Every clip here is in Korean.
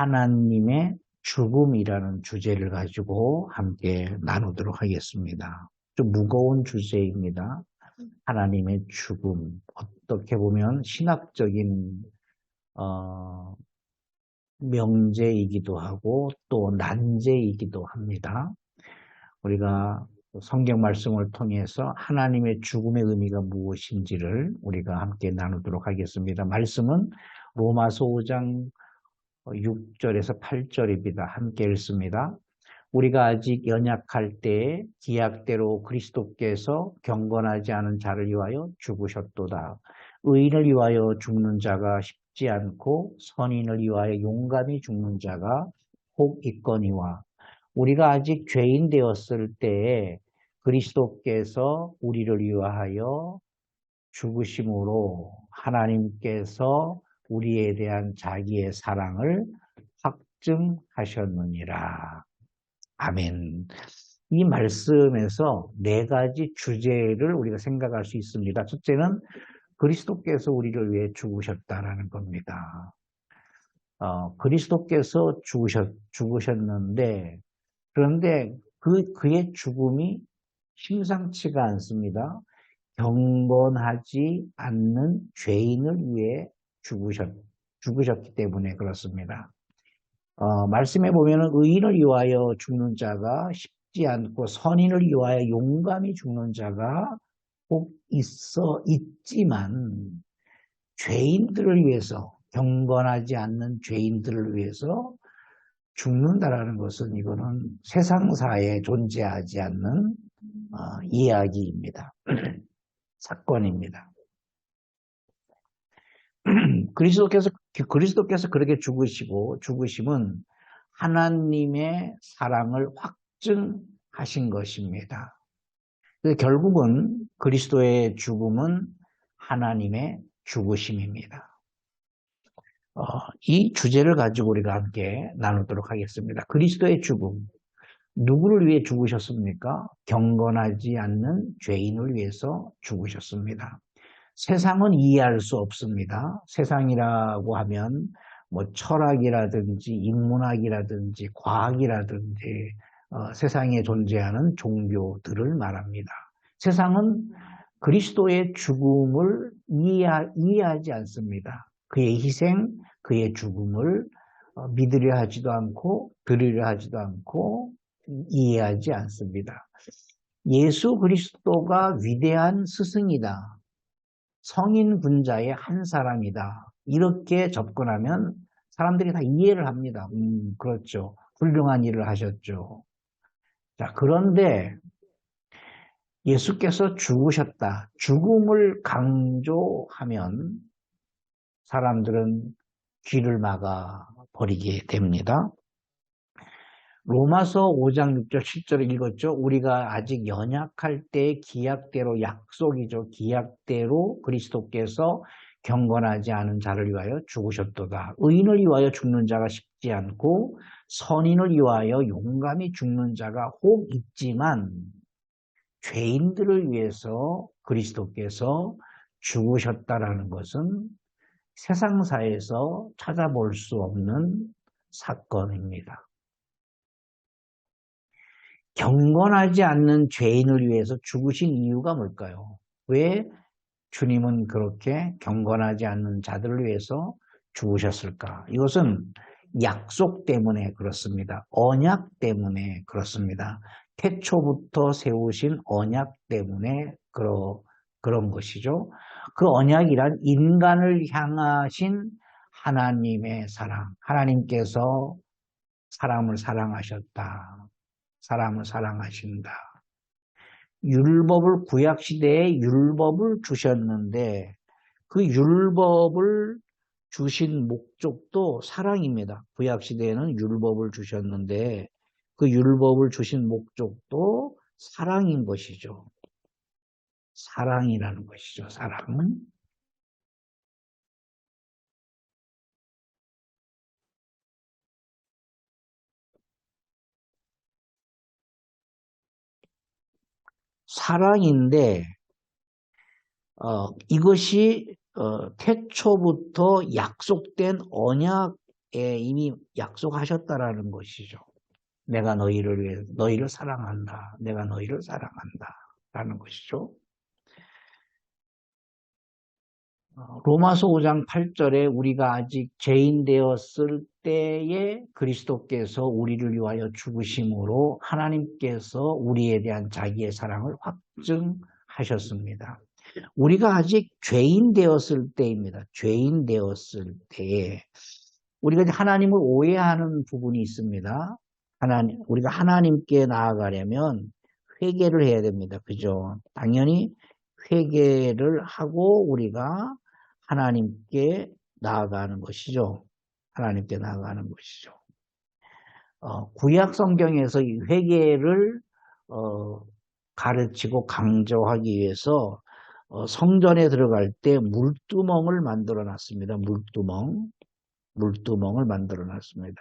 하나님의 죽음이라는 주제를 가지고 함께 나누도록 하겠습니다. 좀 무거운 주제입니다. 하나님의 죽음. 어떻게 보면 신학적인 명제이기도 하고 또 난제이기도 합니다. 우리가 성경 말씀을 통해서 하나님의 죽음의 의미가 무엇인지를 우리가 함께 나누도록 하겠습니다. 말씀은 로마서 5장 6절에서 8절입니다. 함께 읽습니다. 우리가 아직 연약할 때에 기약대로 그리스도께서 경건하지 않은 자를 위하여 죽으셨도다. 의인을 위하여 죽는 자가 쉽지 않고 선인을 위하여 용감히 죽는 자가 혹 있거니와 우리가 아직 죄인 되었을 때에 그리스도께서 우리를 위하여 죽으심으로 하나님께서 우리에 대한 자기의 사랑을 확증하셨느니라. 아멘. 이 말씀에서 네 가지 주제를 우리가 생각할 수 있습니다. 첫째는 그리스도께서 우리를 위해 죽으셨다라는 겁니다. 그리스도께서 죽으셨는데, 그런데 그의 죽음이 심상치가 않습니다. 경건하지 않는 죄인을 위해 죽으셨기 때문에 그렇습니다. 말씀해 보면은 의인을 위하여 죽는 자가 쉽지 않고 선인을 위하여 용감히 죽는 자가 꼭 있지만 죄인들을 위해서 경건하지 않는 죄인들을 위해서 죽는다라는 것은 이거는 세상사에 존재하지 않는 이야기입니다. 사건입니다. 그리스도께서 그렇게 죽으심은 하나님의 사랑을 확증하신 것입니다. 결국은 그리스도의 죽음은 하나님의 죽으심입니다. 이 주제를 가지고 우리가 함께 나누도록 하겠습니다. 그리스도의 죽음. 누구를 위해 죽으셨습니까? 경건하지 않는 죄인을 위해서 죽으셨습니다. 세상은 이해할 수 없습니다. 세상이라고 하면 뭐 철학이라든지 인문학이라든지 과학이라든지 세상에 존재하는 종교들을 말합니다. 세상은 그리스도의 죽음을 이해하지 않습니다. 그의 희생, 그의 죽음을 믿으려 하지도 않고 들으려 하지도 않고 이해하지 않습니다. 예수 그리스도가 위대한 스승이다. 성인 분자의 한 사람이다. 이렇게 접근하면 사람들이 다 이해를 합니다. 그렇죠. 훌륭한 일을 하셨죠. 자, 그런데 예수께서 죽으셨다. 죽음을 강조하면 사람들은 귀를 막아 버리게 됩니다. 로마서 5장 6절 7절을 읽었죠. 우리가 아직 연약할 때 기약대로 약속이죠. 기약대로 그리스도께서 경건하지 않은 자를 위하여 죽으셨도다. 의인을 위하여 죽는 자가 쉽지 않고 선인을 위하여 용감히 죽는 자가 혹 있지만 죄인들을 위해서 그리스도께서 죽으셨다라는 것은 세상사에서 찾아볼 수 없는 사건입니다. 경건하지 않는 죄인을 위해서 죽으신 이유가 뭘까요? 왜 주님은 그렇게 경건하지 않는 자들을 위해서 죽으셨을까? 이것은 약속 때문에 그렇습니다. 언약 때문에 그렇습니다. 태초부터 세우신 언약 때문에 그런 것이죠. 그 언약이란 인간을 향하신 하나님의 사랑, 하나님께서 사람을 사랑하셨다. 사람을 사랑하신다. 율법을 구약시대에 율법을 주셨는데 그 율법을 주신 목적도 사랑입니다. 구약시대에는 율법을 주셨는데 그 율법을 주신 목적도 사랑인 것이죠. 사랑이라는 것이죠. 사랑은. 사랑인데 이것이 태초부터 약속된 이미 약속하셨다라는 것이죠. 내가 너희를 위해 너희를 사랑한다. 내가 너희를 사랑한다. 라는 것이죠. 로마서 5장 8절에 우리가 아직 죄인 되었을 때에 그리스도께서 우리를 위하여 죽으심으로 하나님께서 우리에 대한 자기의 사랑을 확증하셨습니다. 우리가 아직 죄인 되었을 때입니다. 죄인 되었을 때에 우리가 하나님을 오해하는 부분이 있습니다. 우리가 하나님께 나아가려면 회개를 해야 됩니다. 그죠? 당연히 회개를 하고 우리가 하나님께 나아가는 것이죠. 하나님께 나아가는 것이죠. 구약 성경에서 이 회개를 가르치고 강조하기 위해서 성전에 들어갈 때 물두멍을 만들어 놨습니다. 물두멍을 만들어 놨습니다.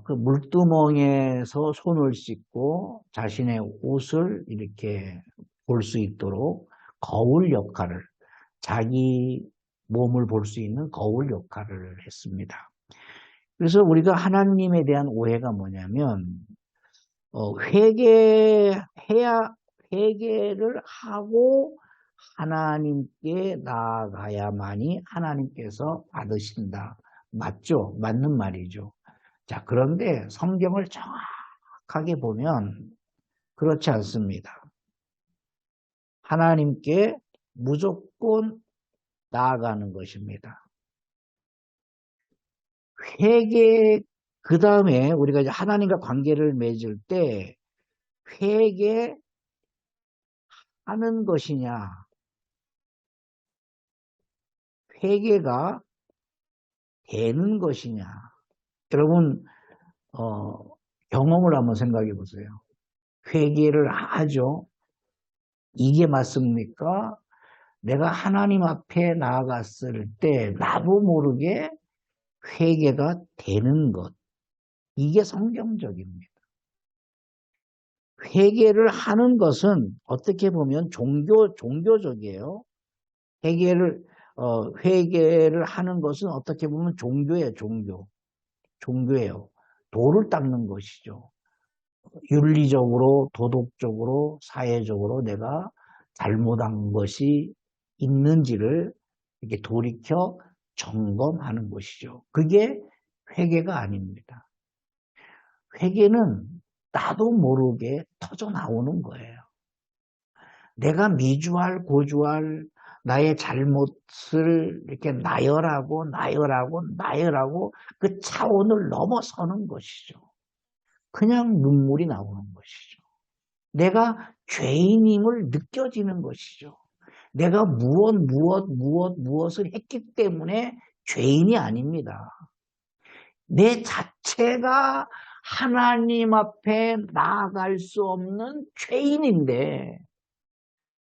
그 물두멍에서 손을 씻고 자신의 옷을 이렇게 볼 수 있도록 거울 역할을, 자기 몸을 볼 수 있는 거울 역할을 했습니다. 그래서 우리가 하나님에 대한 오해가 뭐냐면, 회개를 하고 하나님께 나아가야만이 하나님께서 받으신다. 맞죠? 맞는 말이죠. 자, 그런데 성경을 정확하게 보면 그렇지 않습니다. 하나님께 무조건 나아가는 것입니다. 그 다음에 우리가 이제 하나님과 관계를 맺을 때 회개하는 것이냐, 회개가 되는 것이냐. 여러분, 경험을 한번 생각해 보세요. 회개를 하죠. 이게 맞습니까? 내가 하나님 앞에 나아갔을 때 나도 모르게 회개가 되는 것. 이게 성경적입니다. 회개를 하는 것은 어떻게 보면 종교적이에요. 회개를 하는 것은 어떻게 보면 종교예요, 종교예요. 도를 닦는 것이죠. 윤리적으로, 도덕적으로, 사회적으로 내가 잘못한 것이 있는지를 이렇게 돌이켜 점검하는 것이죠. 그게 회개가 아닙니다. 회개는 나도 모르게 터져 나오는 거예요. 내가 미주알, 고주알, 나의 잘못을 이렇게 나열하고 그 차원을 넘어서는 것이죠. 그냥 눈물이 나오는 것이죠. 내가 죄인임을 느껴지는 것이죠. 내가 무엇을 했기 때문에 죄인이 아닙니다. 내 자체가 하나님 앞에 나아갈 수 없는 죄인인데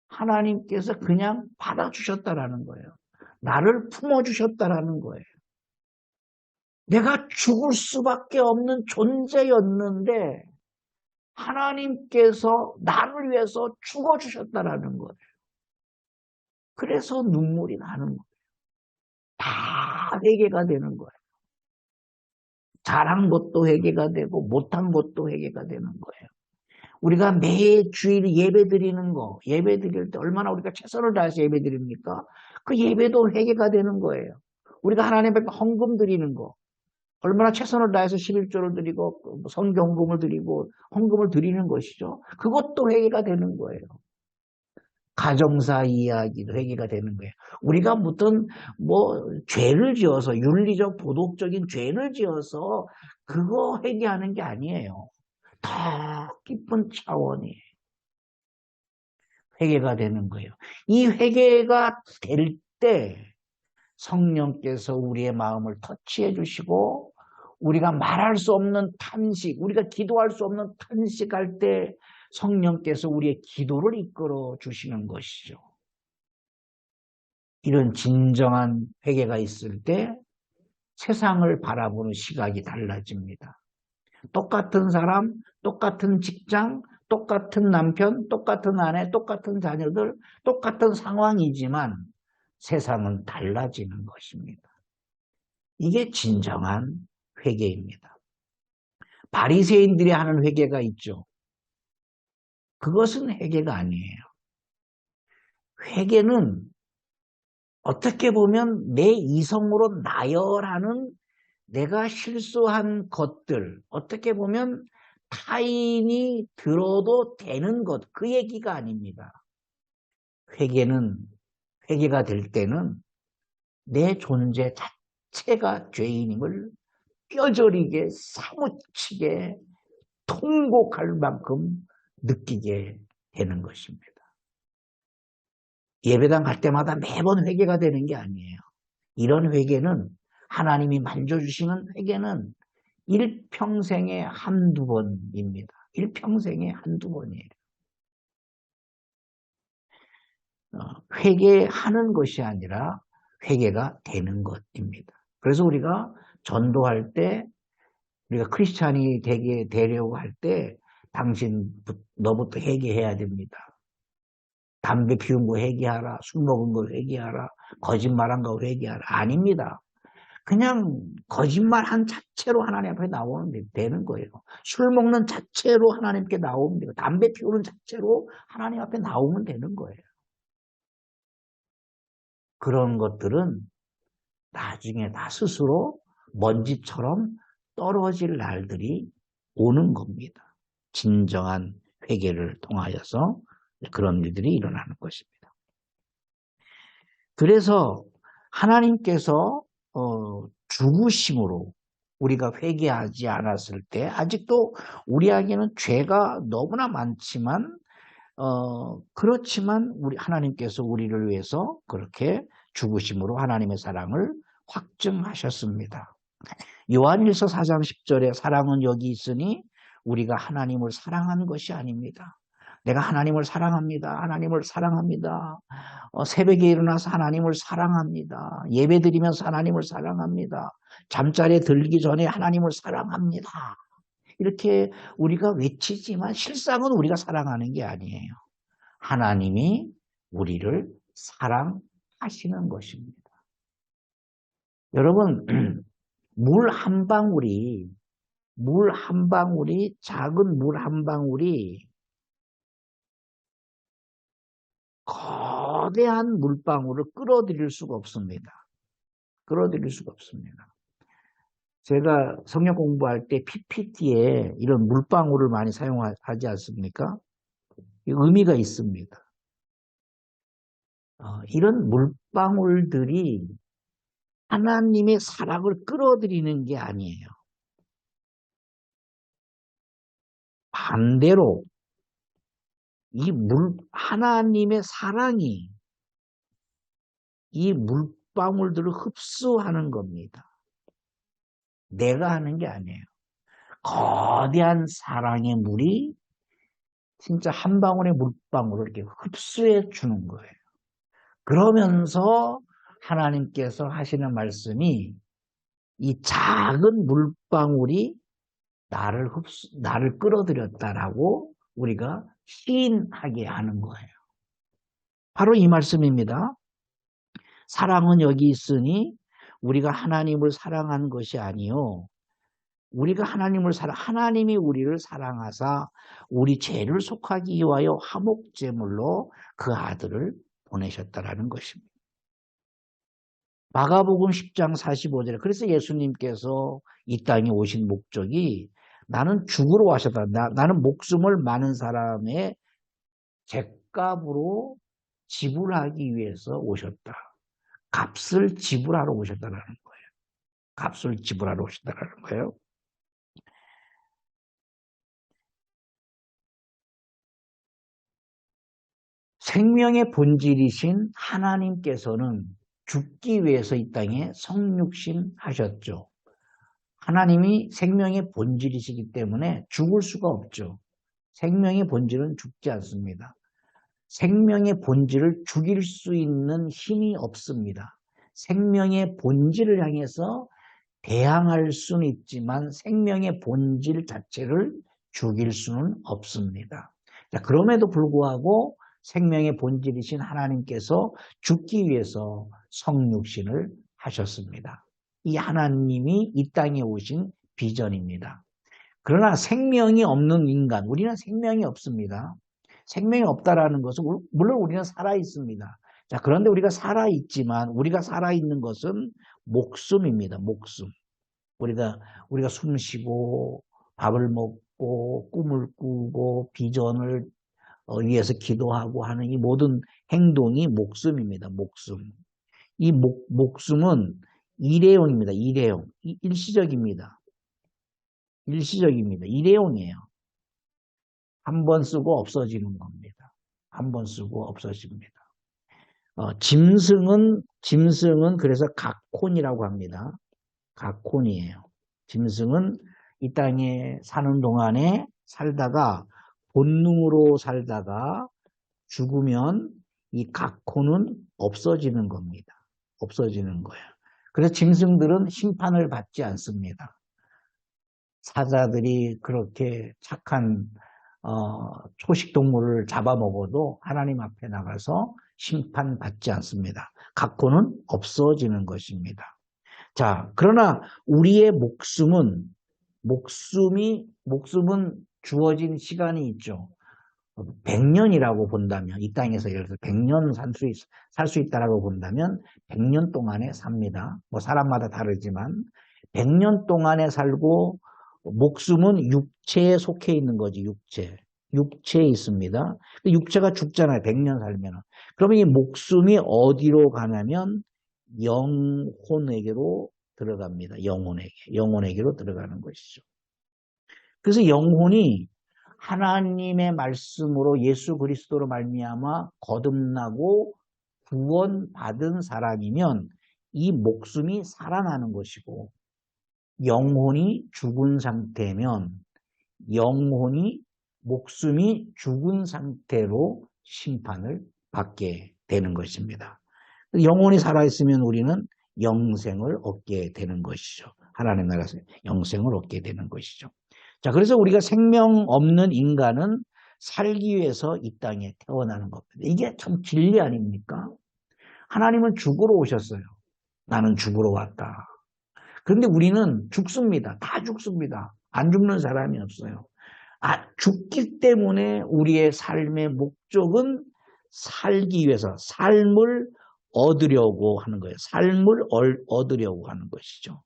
하나님께서 그냥 받아주셨다라는 거예요. 나를 품어주셨다라는 거예요. 내가 죽을 수밖에 없는 존재였는데 하나님께서 나를 위해서 죽어주셨다라는 거예요. 그래서 눈물이 나는 거예요. 다 회개가 되는 거예요. 잘한 것도 회개가 되고 못한 것도 회개가 되는 거예요. 우리가 매 주일 예배 드리는 거, 예배 드릴 때 얼마나 우리가 최선을 다해서 예배 드립니까? 그 예배도 회개가 되는 거예요. 우리가 하나님 앞에 헌금 드리는 거, 얼마나 최선을 다해서 11조를 드리고 성경금을 드리고 헌금을 드리는 것이죠. 그것도 회개가 되는 거예요. 가정사 이야기도 회개가 되는 거예요. 우리가 무슨 죄를 지어서 윤리적 도덕적인 죄를 지어서 그거 회개하는 게 아니에요. 더 깊은 차원이 회개가 되는 거예요. 이 회개가 될 때 성령께서 우리의 마음을 터치해 주시고 우리가 말할 수 없는 탄식, 우리가 기도할 수 없는 탄식할 때 성령께서 우리의 기도를 이끌어 주시는 것이죠. 이런 진정한 회개가 있을 때 세상을 바라보는 시각이 달라집니다. 똑같은 사람, 똑같은 직장, 똑같은 남편, 똑같은 아내, 똑같은 자녀들, 똑같은 상황이지만 세상은 달라지는 것입니다. 이게 진정한 회개입니다. 바리새인들이 하는 회개가 있죠. 그것은 회개가 아니에요. 회개는 어떻게 보면 내 이성으로 나열하는 내가 실수한 것들, 어떻게 보면 타인이 들어도 되는 것, 그 얘기가 아닙니다. 회개는, 회개가 될 때는 내 존재 자체가 죄인임을 뼈저리게 사무치게 통곡할 만큼 느끼게 되는 것입니다. 예배당 갈 때마다 매번 회개가 되는 게 아니에요. 이런 회개는 하나님이 만져주시는 회개는 일평생에 한두 번입니다. 일평생에 한두 번이에요. 회개하는 것이 아니라 회개가 되는 것입니다. 그래서 우리가 전도할 때 우리가 크리스찬이 되려고 할 때 당신 너부터 회개해야 됩니다. 담배 피운 거 회개하라. 술 먹은 거 회개하라. 거짓말한 거 회개하라. 아닙니다. 그냥 거짓말한 자체로 하나님 앞에 나오면 되는 거예요. 술 먹는 자체로 하나님께 나오면 돼요. 담배 피우는 자체로 하나님 앞에 나오면 되는 거예요. 그런 것들은 나중에 나 스스로 먼지처럼 떨어질 날들이 오는 겁니다. 진정한 회개를 통하여서 그런 일들이 일어나는 것입니다. 그래서 하나님께서 죽으심으로 우리가 회개하지 않았을 때 아직도 우리에게는 죄가 너무나 많지만 그렇지만 우리 하나님께서 우리를 위해서 그렇게 죽으심으로 하나님의 사랑을 확증하셨습니다. 요한일서 4장 10절에 사랑은 여기 있으니 우리가 하나님을 사랑한 것이 아닙니다. 내가 하나님을 사랑합니다. 하나님을 사랑합니다. 새벽에 일어나서 하나님을 사랑합니다. 예배드리면서 하나님을 사랑합니다. 잠자리에 들기 전에 하나님을 사랑합니다. 이렇게 우리가 외치지만 실상은 우리가 사랑하는 게 아니에요. 하나님이 우리를 사랑하시는 것입니다. 여러분, 물 한 방울이, 작은 물 한 방울이 거대한 물방울을 끌어들일 수가 없습니다. 끌어들일 수가 없습니다. 제가 성경 공부할 때 PPT에 이런 물방울을 많이 사용하지 않습니까? 의미가 있습니다. 이런 물방울들이 하나님의 사랑을 끌어들이는 게 아니에요. 반대로 하나님의 사랑이 이 물방울들을 흡수하는 겁니다. 내가 하는 게 아니에요. 거대한 사랑의 물이 진짜 한 방울의 물방울을 이렇게 흡수해 주는 거예요. 그러면서 하나님께서 하시는 말씀이 이 작은 물방울이 나를 끌어들였다라고 우리가 시인하게 하는 거예요. 바로 이 말씀입니다. 사랑은 여기 있으니 우리가 하나님을 사랑한 것이 아니요. 우리가 하나님이 우리를 사랑하사 우리 죄를 속하기 위하여 화목제물로 그 아들을 보내셨다라는 것입니다. 마가복음 10장 45절에 그래서 예수님께서 이 땅에 오신 목적이 나는 죽으러 오셨다. 나는 목숨을 많은 사람의 죗값으로 지불하기 위해서 오셨다. 값을 지불하러 오셨다라는 거예요. 값을 지불하러 오셨다라는 거예요. 생명의 본질이신 하나님께서는 죽기 위해서 이 땅에 성육신 하셨죠. 하나님이 생명의 본질이시기 때문에 죽을 수가 없죠. 생명의 본질은 죽지 않습니다. 생명의 본질을 죽일 수 있는 힘이 없습니다. 생명의 본질을 향해서 대항할 수는 있지만 생명의 본질 자체를 죽일 수는 없습니다. 자, 그럼에도 불구하고 생명의 본질이신 하나님께서 죽기 위해서 성육신을 하셨습니다. 이 하나님이 이 땅에 오신 비전입니다. 그러나 생명이 없는 인간, 우리는 생명이 없습니다. 생명이 없다라는 것은 물론 우리는 살아 있습니다. 자, 그런데 우리가 살아 있지만 우리가 살아 있는 것은 목숨입니다. 목숨. 우리가 숨 쉬고 밥을 먹고 꿈을 꾸고 비전을 위해서 기도하고 하는 이 모든 행동이 목숨입니다. 목숨. 이 목숨은 일회용입니다. 일회용. 일시적입니다. 일시적입니다. 일회용이에요. 한 번 쓰고 없어지는 겁니다. 한 번 쓰고 없어집니다. 짐승은 그래서 각혼이라고 합니다. 각혼이에요. 짐승은 이 땅에 사는 동안에 살다가 본능으로 살다가 죽으면 이 각혼은 없어지는 겁니다. 없어지는 거예요. 그래서 짐승들은 심판을 받지 않습니다. 사자들이 그렇게 착한 초식 동물을 잡아먹어도 하나님 앞에 나가서 심판받지 않습니다. 각본은 없어지는 것입니다. 자, 그러나 우리의 목숨은 주어진 시간이 있죠. 100년이라고 본다면, 이 땅에서 예를 들어서 100년 살 수 있다라고 본다면 100년 동안에 삽니다. 뭐 사람마다 다르지만 100년 동안에 살고 목숨은 육체에 속해 있는 거지, 육체. 육체에 있습니다. 육체가 죽잖아요, 100년 살면. 그러면 이 목숨이 어디로 가냐면 영혼에게로 들어갑니다. 영혼에게로 들어가는 것이죠. 그래서 영혼이 하나님의 말씀으로 예수 그리스도로 말미암아 거듭나고 구원받은 사람이면 이 목숨이 살아나는 것이고, 영혼이 죽은 상태면 목숨이 죽은 상태로 심판을 받게 되는 것입니다. 영혼이 살아있으면 우리는 영생을 얻게 되는 것이죠. 하나님 나라에서 영생을 얻게 되는 것이죠. 자, 그래서 우리가 생명 없는 인간은 살기 위해서 이 땅에 태어나는 겁니다. 이게 참 진리 아닙니까? 하나님은 죽으러 오셨어요. 나는 죽으러 왔다. 그런데 우리는 죽습니다. 다 죽습니다. 안 죽는 사람이 없어요. 죽기 때문에 우리의 삶의 목적은 살기 위해서 삶을 얻으려고 하는 거예요. 삶을 얻으려고 하는 것이죠.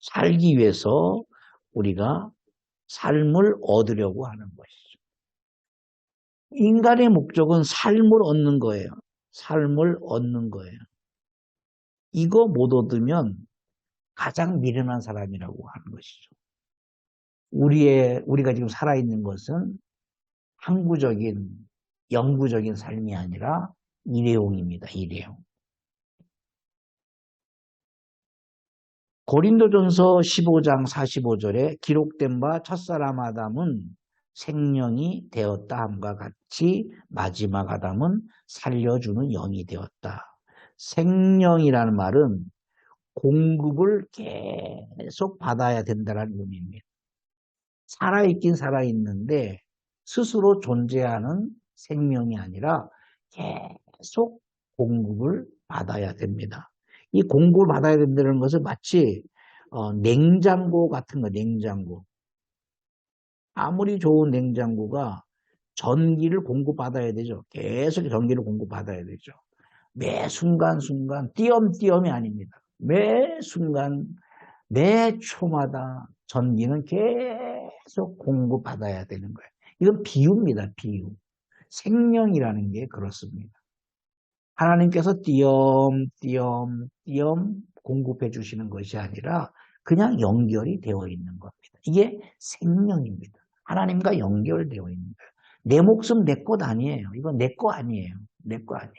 살기 위해서 우리가 삶을 얻으려고 하는 것이죠. 인간의 목적은 삶을 얻는 거예요. 삶을 얻는 거예요. 이거 못 얻으면 가장 미련한 사람이라고 하는 것이죠. 우리가 지금 살아있는 것은 항구적인, 영구적인 삶이 아니라 일회용입니다. 일회용. 고린도전서 15장 45절에 기록된 바 첫사람 아담은 생명이 되었다 함과 같이 마지막 아담은 살려주는 영이 되었다. 생명이라는 말은 공급을 계속 받아야 된다는 의미입니다. 살아있긴 살아있는데 스스로 존재하는 생명이 아니라 계속 공급을 받아야 됩니다. 이 공급을 받아야 된다는 것은 마치 냉장고 같은 거, 냉장고. 아무리 좋은 냉장고가 전기를 공급받아야 되죠. 계속 전기를 공급받아야 되죠. 매 순간순간 띄엄띄엄이 아닙니다. 매 순간 매 초마다 전기는 계속 공급받아야 되는 거예요. 이건 비유입니다. 비유. 생명이라는 게 그렇습니다. 하나님께서 띄엄띄엄 공급해 주시는 것이 아니라 그냥 연결이 되어 있는 겁니다. 이게 생명입니다. 하나님과 연결되어 있는 거예요. 내 목숨 내 것 아니에요. 이건 내 거 아니에요. 내 거 아니에요.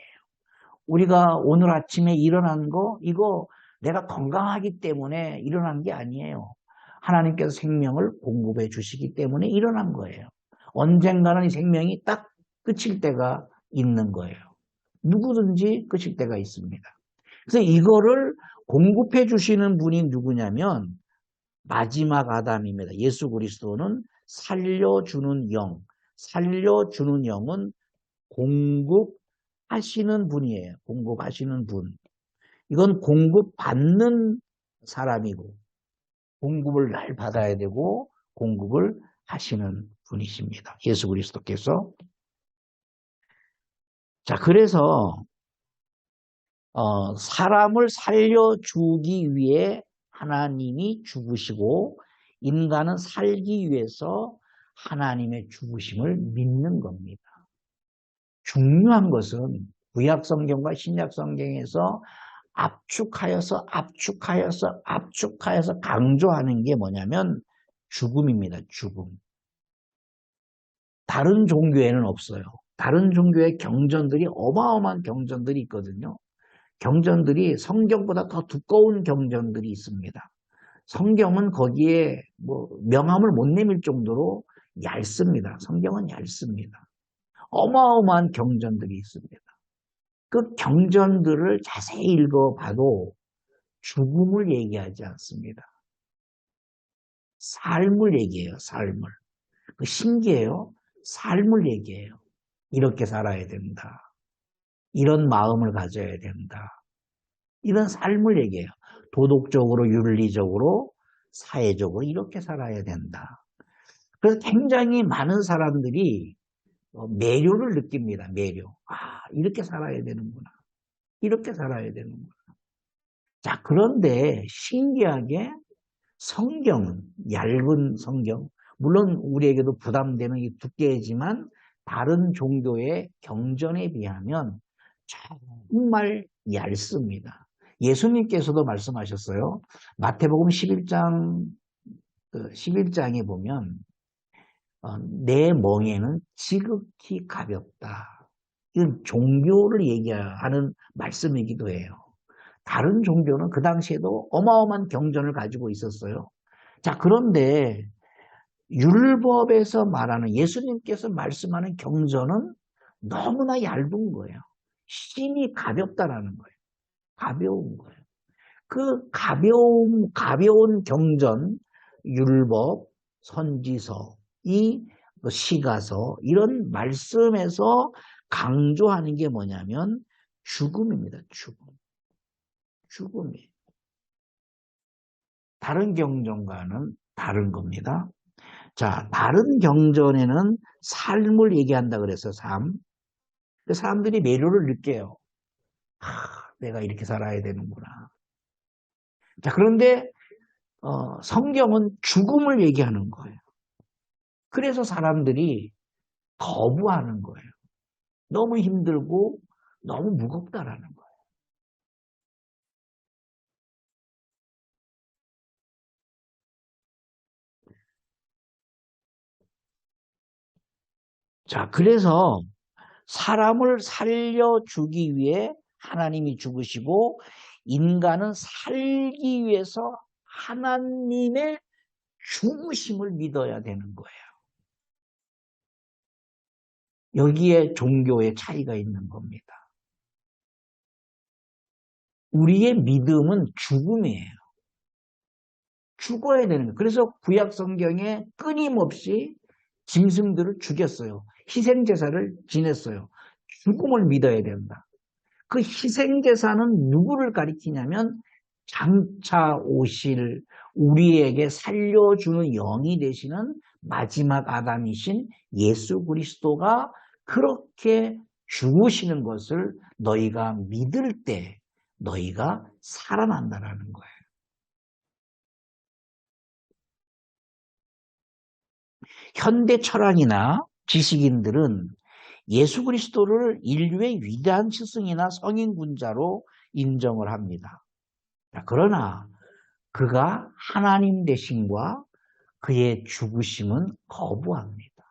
우리가 오늘 아침에 일어난 거, 이거 내가 건강하기 때문에 일어난 게 아니에요. 하나님께서 생명을 공급해 주시기 때문에 일어난 거예요. 언젠가는 이 생명이 딱 끝일 때가 있는 거예요. 누구든지 끝일 때가 있습니다. 그래서 이거를 공급해 주시는 분이 누구냐면 마지막 아담입니다. 예수 그리스도는 살려주는 영은 공급하시는 분이에요. 공급하시는 분. 이건 공급받는 사람이고 공급을 날 받아야 되고 공급을 하시는 분이십니다. 예수 그리스도께서. 자, 그래서 사람을 살려주기 위해 하나님이 죽으시고 인간은 살기 위해서 하나님의 죽으심을 믿는 겁니다. 중요한 것은 구약 성경과 신약 성경에서 압축하여서 강조하는 게 뭐냐면 죽음입니다. 죽음. 다른 종교에는 없어요. 다른 종교의 경전들이 어마어마한 경전들이 있거든요. 경전들이 성경보다 더 두꺼운 경전들이 있습니다. 성경은 거기에 뭐 명함을 못 내밀 정도로 얇습니다. 성경은 얇습니다. 어마어마한 경전들이 있습니다. 그 경전들을 자세히 읽어봐도 죽음을 얘기하지 않습니다. 삶을 얘기해요. 삶을. 그 신기해요. 삶을 얘기해요. 이렇게 살아야 된다. 이런 마음을 가져야 된다. 이런 삶을 얘기해요. 도덕적으로, 윤리적으로, 사회적으로 이렇게 살아야 된다. 그래서 굉장히 많은 사람들이 매료를 느낍니다. 매료. 아, 이렇게 살아야 되는구나. 이렇게 살아야 되는구나. 자, 그런데 신기하게 성경은, 얇은 성경, 물론 우리에게도 부담되는 이 두께지만 다른 종교의 경전에 비하면 정말 얇습니다. 예수님께서도 말씀하셨어요. 마태복음 11장에 보면 내 멍에는 지극히 가볍다. 이건 종교를 얘기하는 말씀이기도 해요. 다른 종교는 그 당시에도 어마어마한 경전을 가지고 있었어요. 자, 그런데 율법에서 말하는 예수님께서 말씀하는 경전은 너무나 얇은 거예요. 심이 가볍다라는 거예요. 가벼운 거예요. 그 가벼운 경전, 율법, 선지서, 이 시가서, 이런 말씀에서 강조하는 게 뭐냐면 죽음입니다. 죽음. 죽음이에요. 다른 경전과는 다른 겁니다. 자, 다른 경전에는 삶을 얘기한다 그래서 삶. 사람들이 매료를 느껴요. 내가 이렇게 살아야 되는구나. 자, 그런데 성경은 죽음을 얘기하는 거예요. 그래서 사람들이 거부하는 거예요. 너무 힘들고 너무 무겁다라는 거예요. 자, 그래서 사람을 살려주기 위해 하나님이 죽으시고 인간은 살기 위해서 하나님의 죽으심을 믿어야 되는 거예요. 여기에 종교의 차이가 있는 겁니다. 우리의 믿음은 죽음이에요. 죽어야 되는 거예요. 그래서 구약 성경에 끊임없이 짐승들을 죽였어요. 희생제사를 지냈어요. 죽음을 믿어야 된다. 그 희생제사는 누구를 가리키냐면 장차 오실 우리에게 살려주는 영이 되시는 마지막 아담이신 예수 그리스도가 그렇게 죽으시는 것을 너희가 믿을 때 너희가 살아난다라는 거예요. 현대 철학이나 지식인들은 예수 그리스도를 인류의 위대한 스승이나 성인군자로 인정을 합니다. 그러나 그가 하나님 되심과 그의 죽으심은 거부합니다.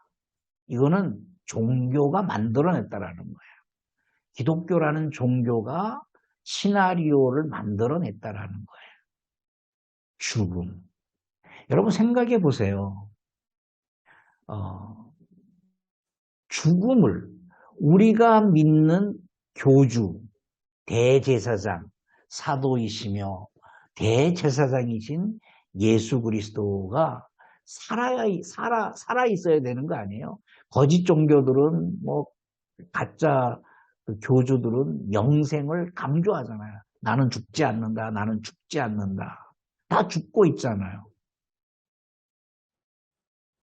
이거는 종교가 만들어냈다라는 거예요. 기독교라는 종교가 시나리오를 만들어냈다라는 거예요. 죽음. 여러분 생각해 보세요. 죽음을 우리가 믿는 교주, 대제사장, 사도이시며 대제사장이신 예수 그리스도가 살아 있어야 되는 거 아니에요? 거짓 종교들은 뭐 가짜 교주들은 영생을 강조하잖아요. 나는 죽지 않는다. 나는 죽지 않는다. 다 죽고 있잖아요.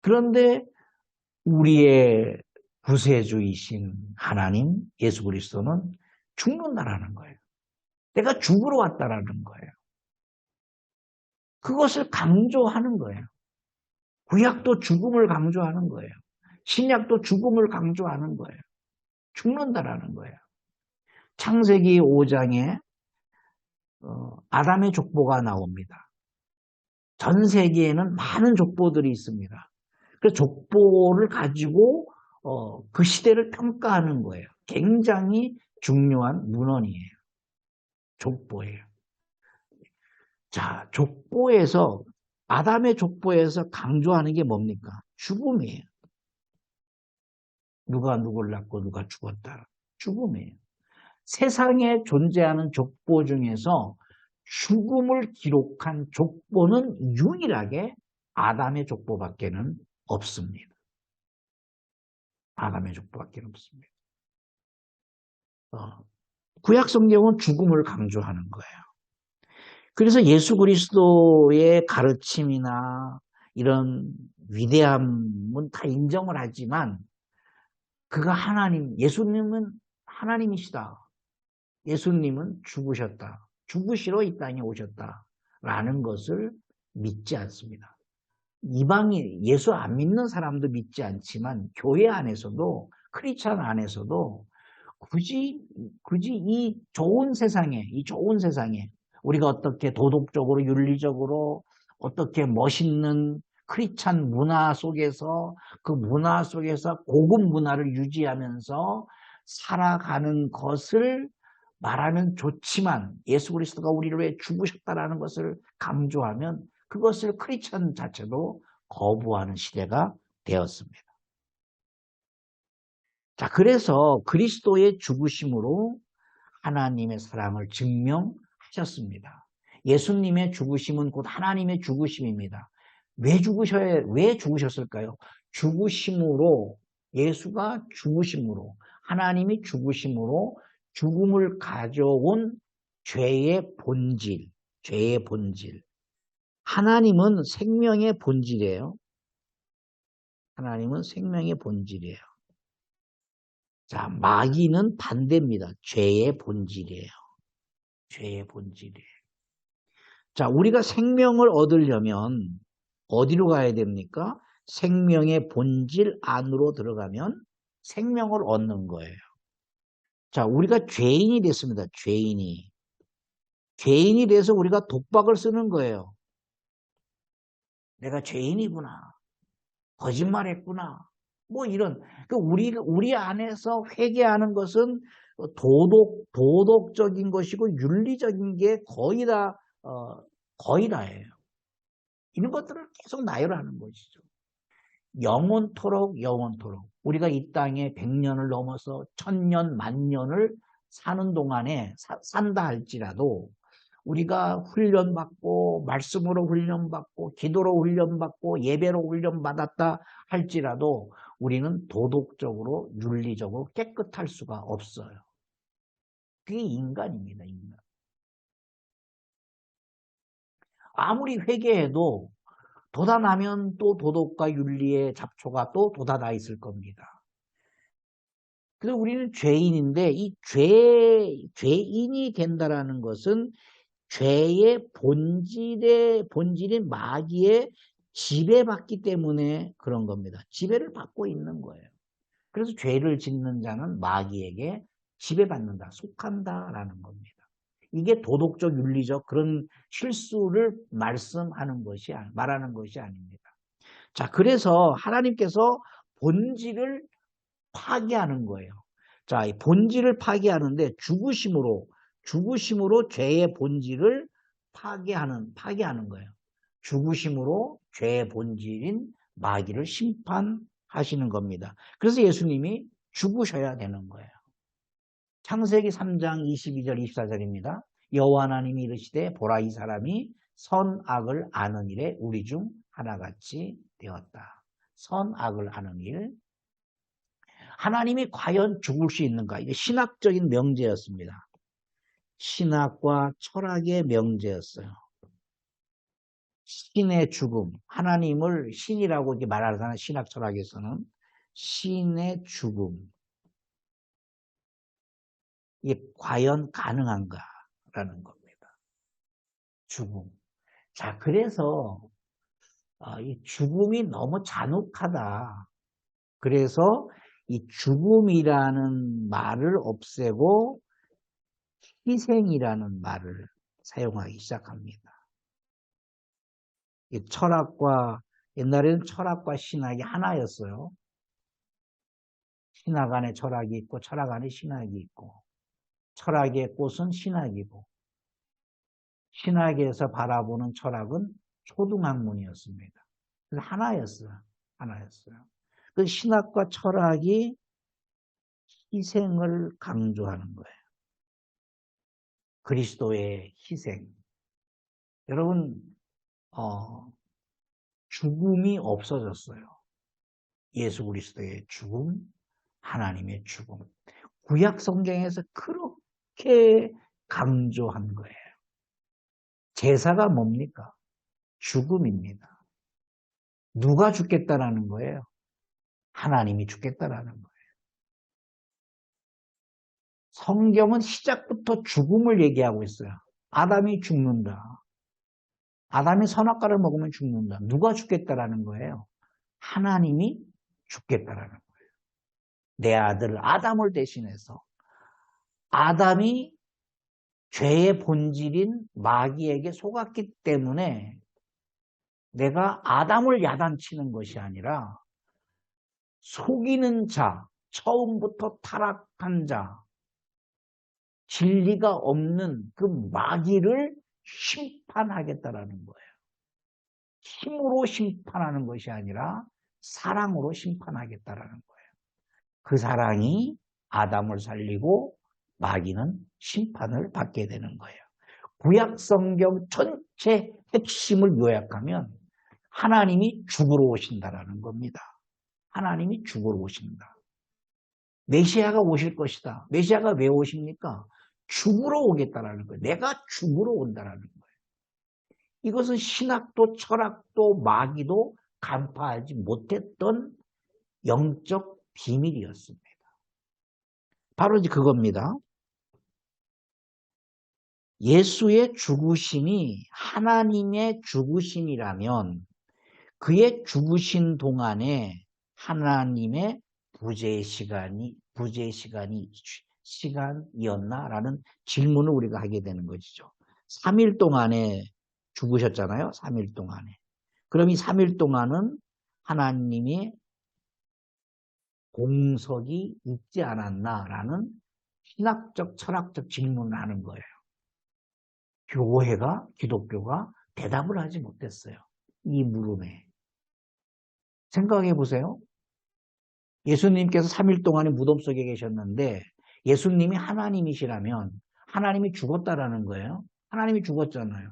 그런데 우리의 구세주이신 하나님 예수 그리스도는 죽는다라는 거예요. 내가 죽으러 왔다라는 거예요. 그것을 강조하는 거예요. 구약도 죽음을 강조하는 거예요. 신약도 죽음을 강조하는 거예요. 죽는다라는 거예요. 창세기 5장에 아담의 족보가 나옵니다. 전 세계에는 많은 족보들이 있습니다. 그 족보를 가지고 그 시대를 평가하는 거예요. 굉장히 중요한 문헌이에요. 족보예요. 자, 족보에서 아담의 족보에서 강조하는 게 뭡니까? 죽음이에요. 누가 누굴 낳고 누가 죽었다. 죽음이에요. 세상에 존재하는 족보 중에서 죽음을 기록한 족보는 유일하게 아담의 족보밖에는 없습니다. 아담의 족보밖에 없습니다. 구약 성경은 죽음을 강조하는 거예요. 그래서 예수 그리스도의 가르침이나 이런 위대함은 다 인정을 하지만 그가 하나님, 예수님은 하나님이시다. 예수님은 죽으셨다. 죽으시러 이 땅에 오셨다. 라는 것을 믿지 않습니다. 이방인, 예수 안 믿는 사람도 믿지 않지만 교회 안에서도 크리스찬 안에서도 굳이 이 좋은 세상에 우리가 어떻게 도덕적으로 윤리적으로 어떻게 멋있는 크리스찬 문화 속에서 그 문화 속에서 고급 문화를 유지하면서 살아가는 것을 말하면 좋지만 예수 그리스도가 우리를 위해 죽으셨다라는 것을 강조하면 그것을 크리스천 자체도 거부하는 시대가 되었습니다. 자, 그래서 그리스도의 죽으심으로 하나님의 사랑을 증명하셨습니다. 예수님의 죽으심은 곧 하나님의 죽으심입니다. 왜 죽으셨을까요? 예수가 죽으심으로, 하나님이 죽으심으로 죽음을 가져온 죄의 본질. 하나님은 생명의 본질이에요. 하나님은 생명의 본질이에요. 자, 마귀는 반대입니다. 죄의 본질이에요. 자, 우리가 생명을 얻으려면 어디로 가야 됩니까? 생명의 본질 안으로 들어가면 생명을 얻는 거예요. 자, 우리가 죄인이 됐습니다. 죄인이 돼서 우리가 독박을 쓰는 거예요. 내가 죄인이구나. 거짓말했구나. 뭐 이런 우리 안에서 회개하는 것은 도덕적인 것이고 윤리적인 게 거의 다예요. 이런 것들을 계속 나열하는 것이죠. 영원토록 우리가 이 땅에 100년을 넘어서 1000년, 만년을 사는 동안에 산다 할지라도 우리가 훈련받고 말씀으로 훈련받고 기도로 훈련받고 예배로 훈련받았다 할지라도 우리는 도덕적으로 윤리적으로 깨끗할 수가 없어요. 그게 인간입니다. 인간. 아무리 회개해도 돋아나면 또 도덕과 윤리의 잡초가 또 돋아나 있을 겁니다. 그래서 우리는 죄인인데 이 죄인이 된다라는 것은 죄의 본질인 마귀의 지배받기 때문에 그런 겁니다. 지배를 받고 있는 거예요. 그래서 죄를 짓는 자는 마귀에게 지배받는다, 속한다라는 겁니다. 이게 도덕적, 윤리적 그런 실수를 말하는 것이 아닙니다. 자, 그래서 하나님께서 본질을 파괴하는 거예요. 자, 이 본질을 파괴하는데 죽으심으로 죄의 본질을 파괴하는 거예요. 죽으심으로 죄의 본질인 마귀를 심판하시는 겁니다. 그래서 예수님이 죽으셔야 되는 거예요. 창세기 3장 22절 24절입니다. 여호와 하나님이 이르시되 보라 이 사람이 선악을 아는 일에 우리 중 하나같이 되었다. 선악을 아는 일. 하나님이 과연 죽을 수 있는가? 이게 신학적인 명제였습니다. 신학과 철학의 명제였어요. 신의 죽음, 하나님을 신이라고 이렇게 말하는 신학 철학에서는 신의 죽음, 이게 과연 가능한가라는 겁니다. 죽음. 자, 그래서 이 죽음이 너무 잔혹하다. 그래서 이 죽음이라는 말을 없애고 희생이라는 말을 사용하기 시작합니다. 이 옛날에는 철학과 신학이 하나였어요. 신학 안에 철학이 있고 철학 안에 신학이 있고 철학의 꽃은 신학이고 신학에서 바라보는 철학은 초등학문이었습니다. 그래서 하나였어요. 하나였어요. 그 신학과 철학이 희생을 강조하는 거예요. 그리스도의 희생. 여러분, 죽음이 없어졌어요. 예수 그리스도의 죽음, 하나님의 죽음. 구약 성경에서 그렇게 강조한 거예요. 제사가 뭡니까? 죽음입니다. 누가 죽겠다라는 거예요? 하나님이 죽겠다라는 거예요. 성경은 시작부터 죽음을 얘기하고 있어요. 아담이 죽는다. 아담이 선악과를 먹으면 죽는다. 누가 죽겠다라는 거예요? 하나님이 죽겠다라는 거예요. 내 아들 아담을 대신해서 아담이 죄의 본질인 마귀에게 속았기 때문에 내가 아담을 야단치는 것이 아니라 속이는 자, 처음부터 타락한 자, 진리가 없는 그 마귀를 심판하겠다라는 거예요. 힘으로 심판하는 것이 아니라 사랑으로 심판하겠다라는 거예요. 그 사랑이 아담을 살리고 마귀는 심판을 받게 되는 거예요. 구약 성경 전체 핵심을 요약하면 하나님이 죽으러 오신다라는 겁니다. 하나님이 죽으러 오신다. 메시아가 오실 것이다. 메시아가 왜 오십니까? 죽으러 오겠다라는 거예요. 내가 죽으러 온다라는 거예요. 이것은 신학도 철학도 마귀도 간파하지 못했던 영적 비밀이었습니다. 바로 이제 그겁니다. 예수의 죽으심이 하나님의 죽으심이라면 그의 죽으신 동안에 하나님의 시간이었나라는 질문을 우리가 하게 되는 것이죠. 3일 동안에 죽으셨잖아요. 3일 동안에. 그럼 이 3일 동안은 하나님이 공석이 있지 않았나라는 신학적, 철학적 질문을 하는 거예요. 기독교가 대답을 하지 못했어요. 이 물음에. 생각해 보세요. 예수님께서 3일 동안에 무덤 속에 계셨는데 예수님이 하나님이시라면 하나님이 죽었다라는 거예요. 하나님이 죽었잖아요.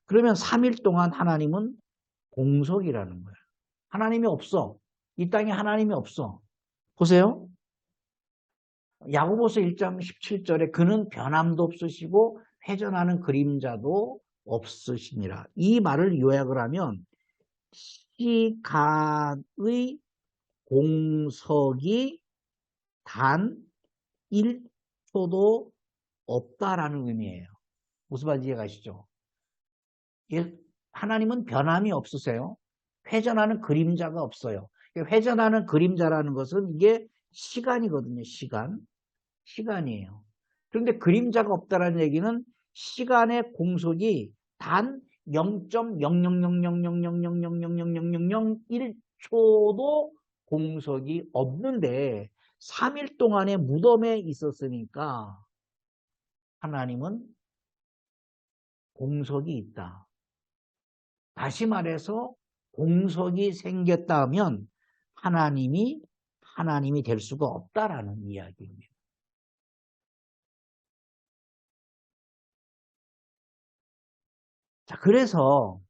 그러면 3일 동안 하나님은 공석이라는 거예요. 하나님이 없어. 이 땅에 하나님이 없어. 보세요. 야고보서 1장 17절에 그는 변함도 없으시고 회전하는 그림자도 없으시니라. 이 말을 요약을 하면 시간의 공석이 단 1초도 없다라는 의미예요. 무슨 말인지 이해가시죠? 하나님은 변함이 없으세요. 회전하는 그림자가 없어요. 회전하는 그림자라는 것은 이게 시간이거든요. 시간이에요. 그런데 그림자가 없다라는 얘기는 시간의 공속이 단 0.0000000000001초도 공석이 없는데 3일 동안에 무덤에 있었으니까 하나님은 공석이 있다. 다시 말해서 공석이 생겼다면 하나님이 될 수가 없다라는 이야기입니다. 자, 그래서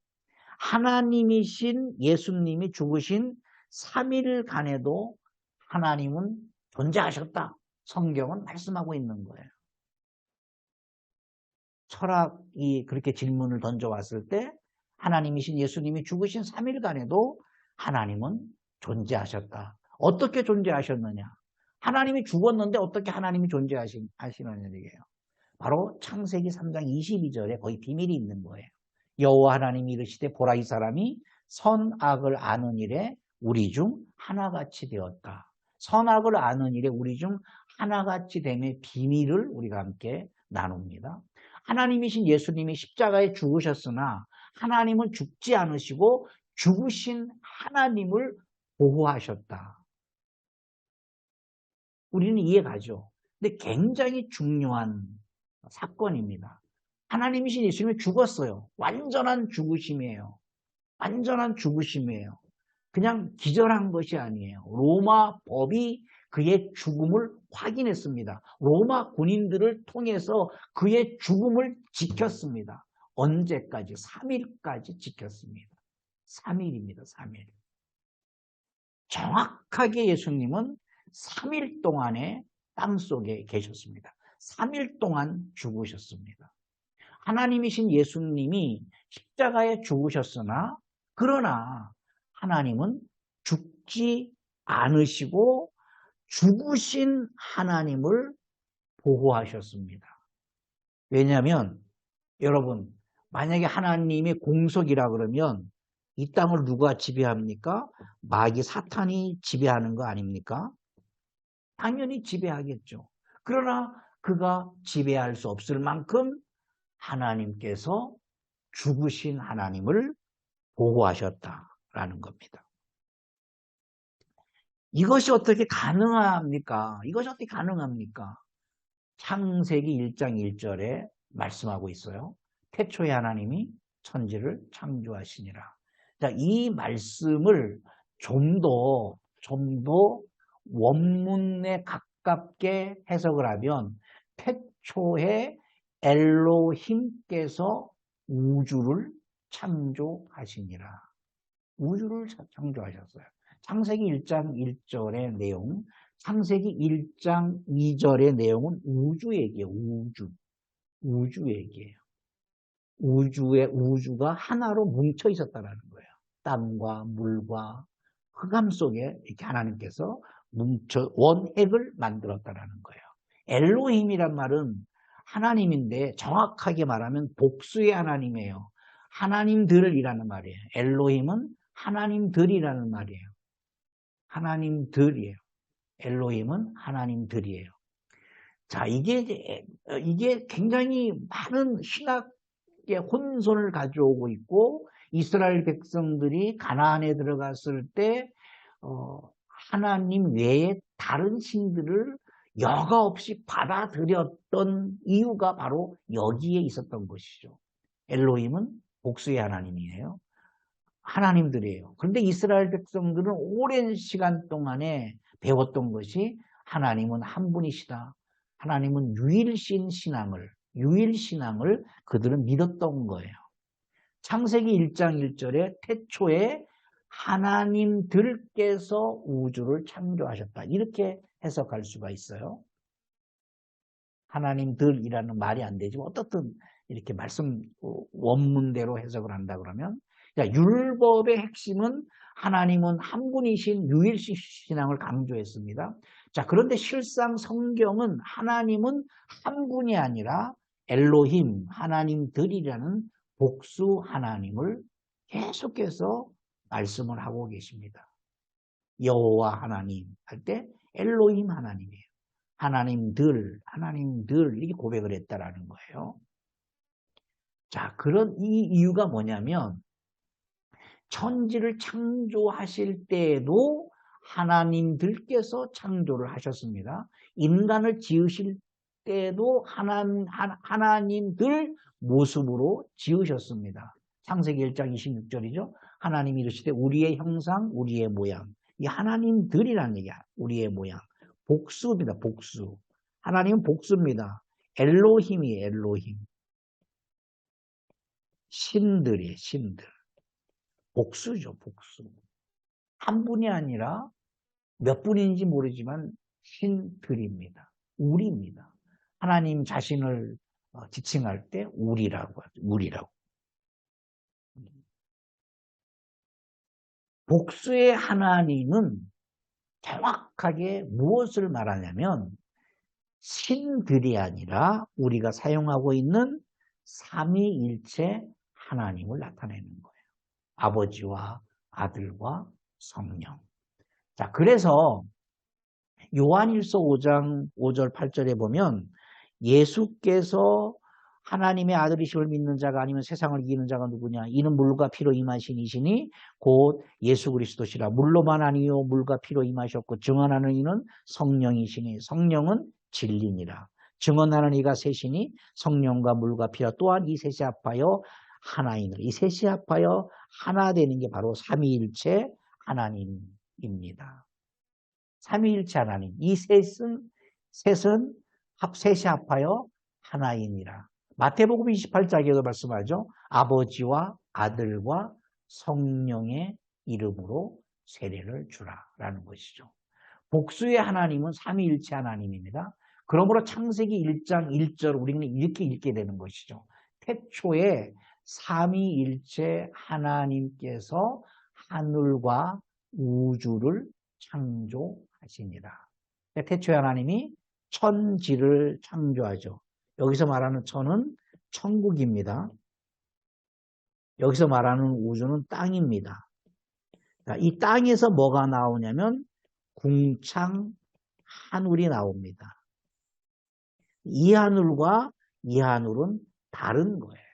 하나님이신 예수님이 죽으신 3일간에도 하나님은 존재하셨다. 성경은 말씀하고 있는 거예요. 철학이 그렇게 질문을 던져왔을 때 하나님이신 예수님이 죽으신 3일간에도 하나님은 존재하셨다. 어떻게 존재하셨느냐? 하나님이 죽었는데 어떻게 하나님이 존재하시느냐 얘기예요. 바로 창세기 3장 22절에 거의 비밀이 있는 거예요. 여호와 하나님이 이르시되 보라 이 사람이 선악을 아는 일에 우리 중 하나같이 되었다. 선악을 아는 일에 우리 중 하나같이 됨의 비밀을 우리가 함께 나눕니다. 하나님이신 예수님이 십자가에 죽으셨으나 하나님은 죽지 않으시고 죽으신 하나님을 보호하셨다. 우리는 이해가죠. 근데 굉장히 중요한 사건입니다. 하나님이신 예수님이 죽었어요. 완전한 죽으심이에요. 완전한 죽으심이에요. 그냥 기절한 것이 아니에요. 로마 법이 그의 죽음을 확인했습니다. 로마 군인들을 통해서 그의 죽음을 지켰습니다. 언제까지? 3일까지 지켰습니다. 3일입니다. 3일. 정확하게 예수님은 3일 동안에 땅속에 계셨습니다. 3일 동안 죽으셨습니다. 하나님이신 예수님이 십자가에 죽으셨으나 그러나 하나님은 죽지 않으시고 죽으신 하나님을 보호하셨습니다. 왜냐하면 여러분 만약에 하나님의 공석이라 그러면 이 땅을 누가 지배합니까? 마귀 사탄이 지배하는 거 아닙니까? 당연히 지배하겠죠. 그러나 그가 지배할 수 없을 만큼 하나님께서 죽으신 하나님을 보호하셨다라는 겁니다. 이것이 어떻게 가능합니까? 이것이 어떻게 가능합니까? 창세기 1장 1절에 말씀하고 있어요. 태초에 하나님이 천지를 창조하시니라. 자, 이 말씀을 좀 더 원문에 가깝게 해석을 하면 태초에 엘로힘께서 우주를 창조하시니라. 우주를 창조하셨어요. 창세기 1장 1절의 내용, 창세기 1장 2절의 내용은 우주 얘기예요. 우주 얘기예요. 우주가 하나로 뭉쳐 있었다는 거예요. 땅과 물과 흑암 속에 이렇게 하나님께서 원핵을 만들었다는 거예요. 엘로힘이란 말은 하나님인데 정확하게 말하면 복수의 하나님이에요. 하나님들이라는 말이에요. 엘로힘은 하나님들이라는 말이에요. 하나님들이에요. 엘로힘은 하나님들이에요. 자, 이게 굉장히 많은 신학의 혼선을 가져오고 있고, 이스라엘 백성들이 가나안에 들어갔을 때 하나님 외에 다른 신들을 여과 없이 받아들였던 이유가 바로 여기에 있었던 것이죠. 엘로힘은 복수의 하나님이에요. 하나님들이에요. 그런데 이스라엘 백성들은 오랜 시간 동안에 배웠던 것이 하나님은 한 분이시다. 하나님은 유일신앙을 그들은 믿었던 거예요. 창세기 1장 1절에 태초에 하나님들께서 우주를 창조하셨다. 이렇게 해석할 수가 있어요. 하나님들이라는 말이 안 되지만 어떻든 이렇게 말씀 원문대로 해석을 한다 그러면 율법의 핵심은 하나님은 한 분이신 유일신앙을 강조했습니다. 자, 그런데 실상 성경은 하나님은 한 분이 아니라 엘로힘, 하나님들이라는 복수 하나님을 계속해서 말씀을 하고 계십니다. 여호와 하나님 할 때 엘로힘 하나님이에요. 하나님들 이렇게 고백을 했다라는 거예요. 자, 그런 이 이유가 뭐냐면 천지를 창조하실 때에도 하나님들께서 창조를 하셨습니다. 인간을 지으실 때에도 하나님들 모습으로 지으셨습니다. 창세기 1장 26절이죠. 하나님이 이르시되 우리의 형상, 우리의 모양. 이 하나님들이라는 얘기야. 우리의 모양. 복수입니다. 복수. 하나님은 복수입니다. 엘로힘이에요. 엘로힘. 신들이에요. 신들. 복수죠. 복수. 한 분이 아니라 몇 분인지 모르지만 신들입니다. 우리입니다. 하나님 자신을 지칭할 때 우리라고 하죠. 우리라고. 복수의 하나님은 정확하게 무엇을 말하냐면 신들이 아니라 우리가 사용하고 있는 삼위일체 하나님을 나타내는 거예요. 아버지와 아들과 성령. 자, 그래서 요한일서 5장 5절 8절에 보면 예수께서 하나님의 아들이심을 믿는 자가 아니면 세상을 이기는 자가 누구냐? 이는 물과 피로 임하신 이시니 곧 예수 그리스도시라. 물로만 아니요 물과 피로 임하셨고 증언하는 이는 성령이시니 성령은 진리니라. 증언하는 이가 셋이니 성령과 물과 피라. 또한 이 셋이 합하여 하나이니라. 이 셋이 합하여 하나 되는 게 바로 삼위일체 하나님입니다. 삼위일체 하나님. 이 셋은 셋이 합하여 하나이니라. 마태복음 28장에도 말씀하죠. 아버지와 아들과 성령의 이름으로 세례를 주라라는 것이죠. 복수의 하나님은 삼위일체 하나님입니다. 그러므로 창세기 1장 1절 우리는 이렇게 읽게 되는 것이죠. 태초에 삼위일체 하나님께서 하늘과 우주를 창조하시니라. 태초에 하나님이 천지를 창조하죠. 여기서 말하는 천은 천국입니다. 여기서 말하는 우주는 땅입니다. 이 땅에서 뭐가 나오냐면 궁창 하늘이 나옵니다. 이 하늘과 이 하늘은 다른 거예요.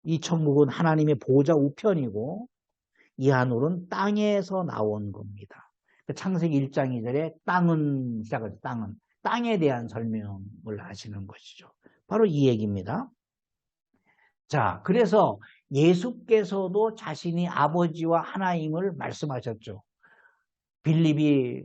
이 천국은 하나님의 보좌 우편이고 이 하늘은 땅에서 나온 겁니다. 창세기 1장 2절에 땅은 시작하죠. 땅에 대한 설명을 하시는 것이죠. 바로 이 얘기입니다. 자, 그래서 예수께서도 자신이 아버지와 하나임을 말씀하셨죠. 빌립이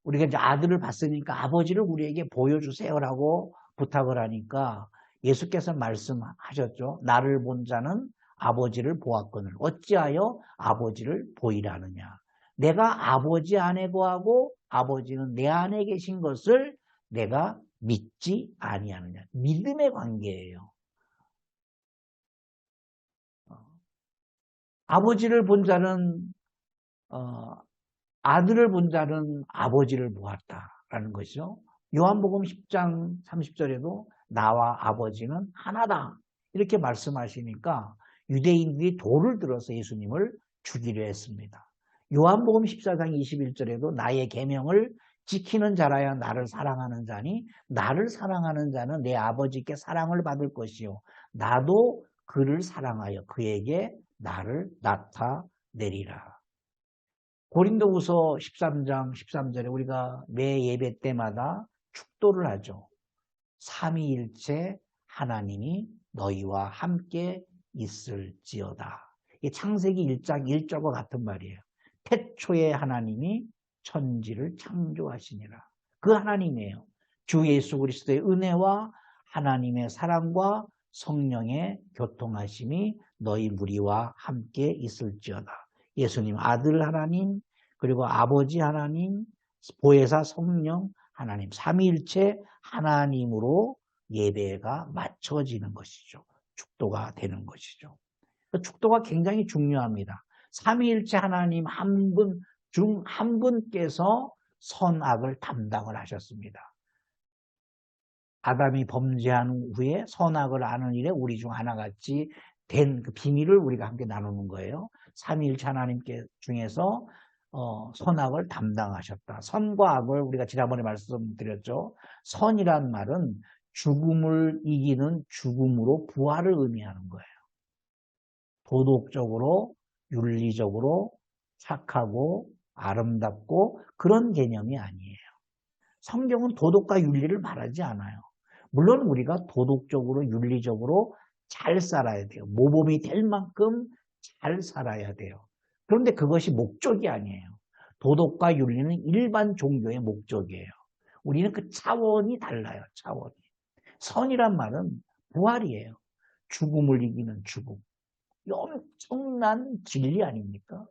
우리가 이제 아들을 봤으니까 아버지를 우리에게 보여주세요라고 부탁을 하니까 예수께서 말씀하셨죠. 나를 본 자는 아버지를 보았거늘 어찌하여 아버지를 보이라 하느냐. 내가 아버지 안에 거하고 아버지는 내 안에 계신 것을 내가 믿지 아니하느냐. 믿음의 관계예요. 아버지를 본 자는 아들을 본 자는 아버지를 보았다라는 것이죠. 요한복음 10장 30절에도 나와 아버지는 하나다 이렇게 말씀하시니까 유대인들이 돌을 들어서 예수님을 죽이려 했습니다. 요한복음 14장 21절에도 나의 계명을 지키는 자라야 나를 사랑하는 자니 나를 사랑하는 자는 내 아버지께 사랑을 받을 것이요 나도 그를 사랑하여 그에게 나를 나타내리라. 고린도후서 13장 13절에 우리가 매 예배 때마다 축도를 하죠. 삼위일체 하나님이 너희와 함께 있을지어다. 이 창세기 1장 1절과 같은 말이에요. 태초에 하나님이 천지를 창조하시니라. 그 하나님이에요. 주 예수 그리스도의 은혜와 하나님의 사랑과 성령의 교통하심이 너희 무리와 함께 있을지어다. 예수님 아들 하나님 그리고 아버지 하나님 보혜사 성령 하나님 삼위일체 하나님으로 예배가 맞춰지는 것이죠. 축도가 되는 것이죠. 축도가 굉장히 중요합니다. 삼위일체 하나님 한 분 중 한 분께서 선악을 담당을 하셨습니다. 아담이 범죄한 후에 선악을 아는 일에 우리 중 하나같이 된 그 비밀을 우리가 함께 나누는 거예요. 삼위일체 하나님께 중에서 선악을 담당하셨다. 선과 악을 우리가 지난번에 말씀드렸죠. 선이란 말은 죽음을 이기는 죽음으로 부활을 의미하는 거예요. 도덕적으로, 윤리적으로 착하고 아름답고 그런 개념이 아니에요. 성경은 도덕과 윤리를 말하지 않아요. 물론 우리가 도덕적으로, 윤리적으로 잘 살아야 돼요. 모범이 될 만큼 잘 살아야 돼요. 그런데 그것이 목적이 아니에요. 도덕과 윤리는 일반 종교의 목적이에요. 우리는 그 차원이 달라요. 차원이. 선이란 말은 부활이에요. 죽음을 이기는 죽음. 엄청난 진리 아닙니까?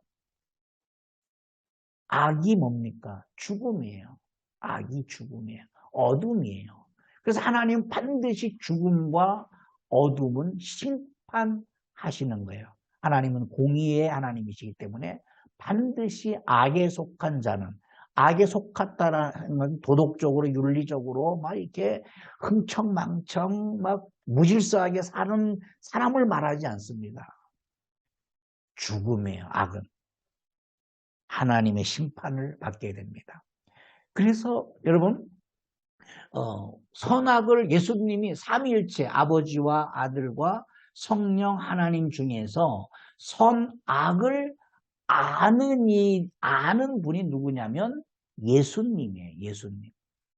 악이 뭡니까? 죽음이에요. 악이 죽음이에요. 어둠이에요. 그래서 하나님은 반드시 죽음과 어둠은 심판하시는 거예요. 하나님은 공의의 하나님이시기 때문에 반드시 악에 속한 자는, 악에 속았다라는 건 도덕적으로 윤리적으로 막 이렇게 흥청망청 막 무질서하게 사는 사람을 말하지 않습니다. 죽음이에요. 악은 하나님의 심판을 받게 됩니다. 그래서 여러분 선악을 예수님이 삼위일체 아버지와 아들과 성령 하나님 중에서 선악을 아는 분이 누구냐면 예수님이에요. 예수님.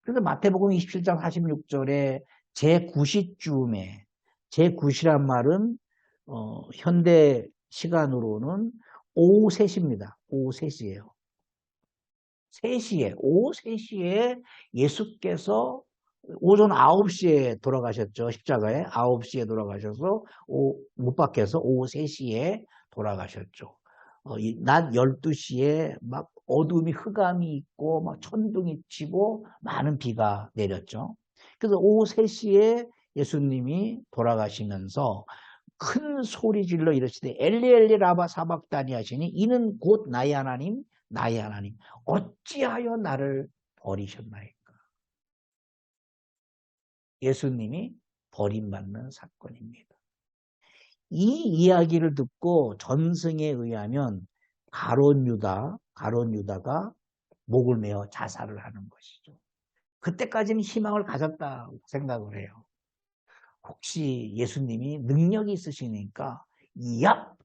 그래서 마태복음 27장 46절에 제9시쯤에, 제9시란 말은 현대 시간으로는 오후 3시입니다. 오후 3시예요. 3시에, 오후 3시에 예수께서 오전 9시에 돌아가셨죠. 십자가에 9시에 돌아가셔서 못 박혀서 오후 3시에 돌아가셨죠. 낮 12시에 막 어둠이 흑암이 있고 막 천둥이 치고 많은 비가 내렸죠. 그래서 오후 3시에 예수님이 돌아가시면서 큰 소리 질러 이르시되 엘리 엘리 라바 사박다니 하시니 이는 곧 나의 하나님 나의 하나님 어찌하여 나를 버리셨나이까. 예수님이 버림받는 사건입니다. 이 이야기를 듣고 전승에 의하면 가룟 유다가 목을 메어 자살을 하는 것이죠. 그때까지는 희망을 가졌다고 생각을 해요. 혹시 예수님이 능력이 있으시니까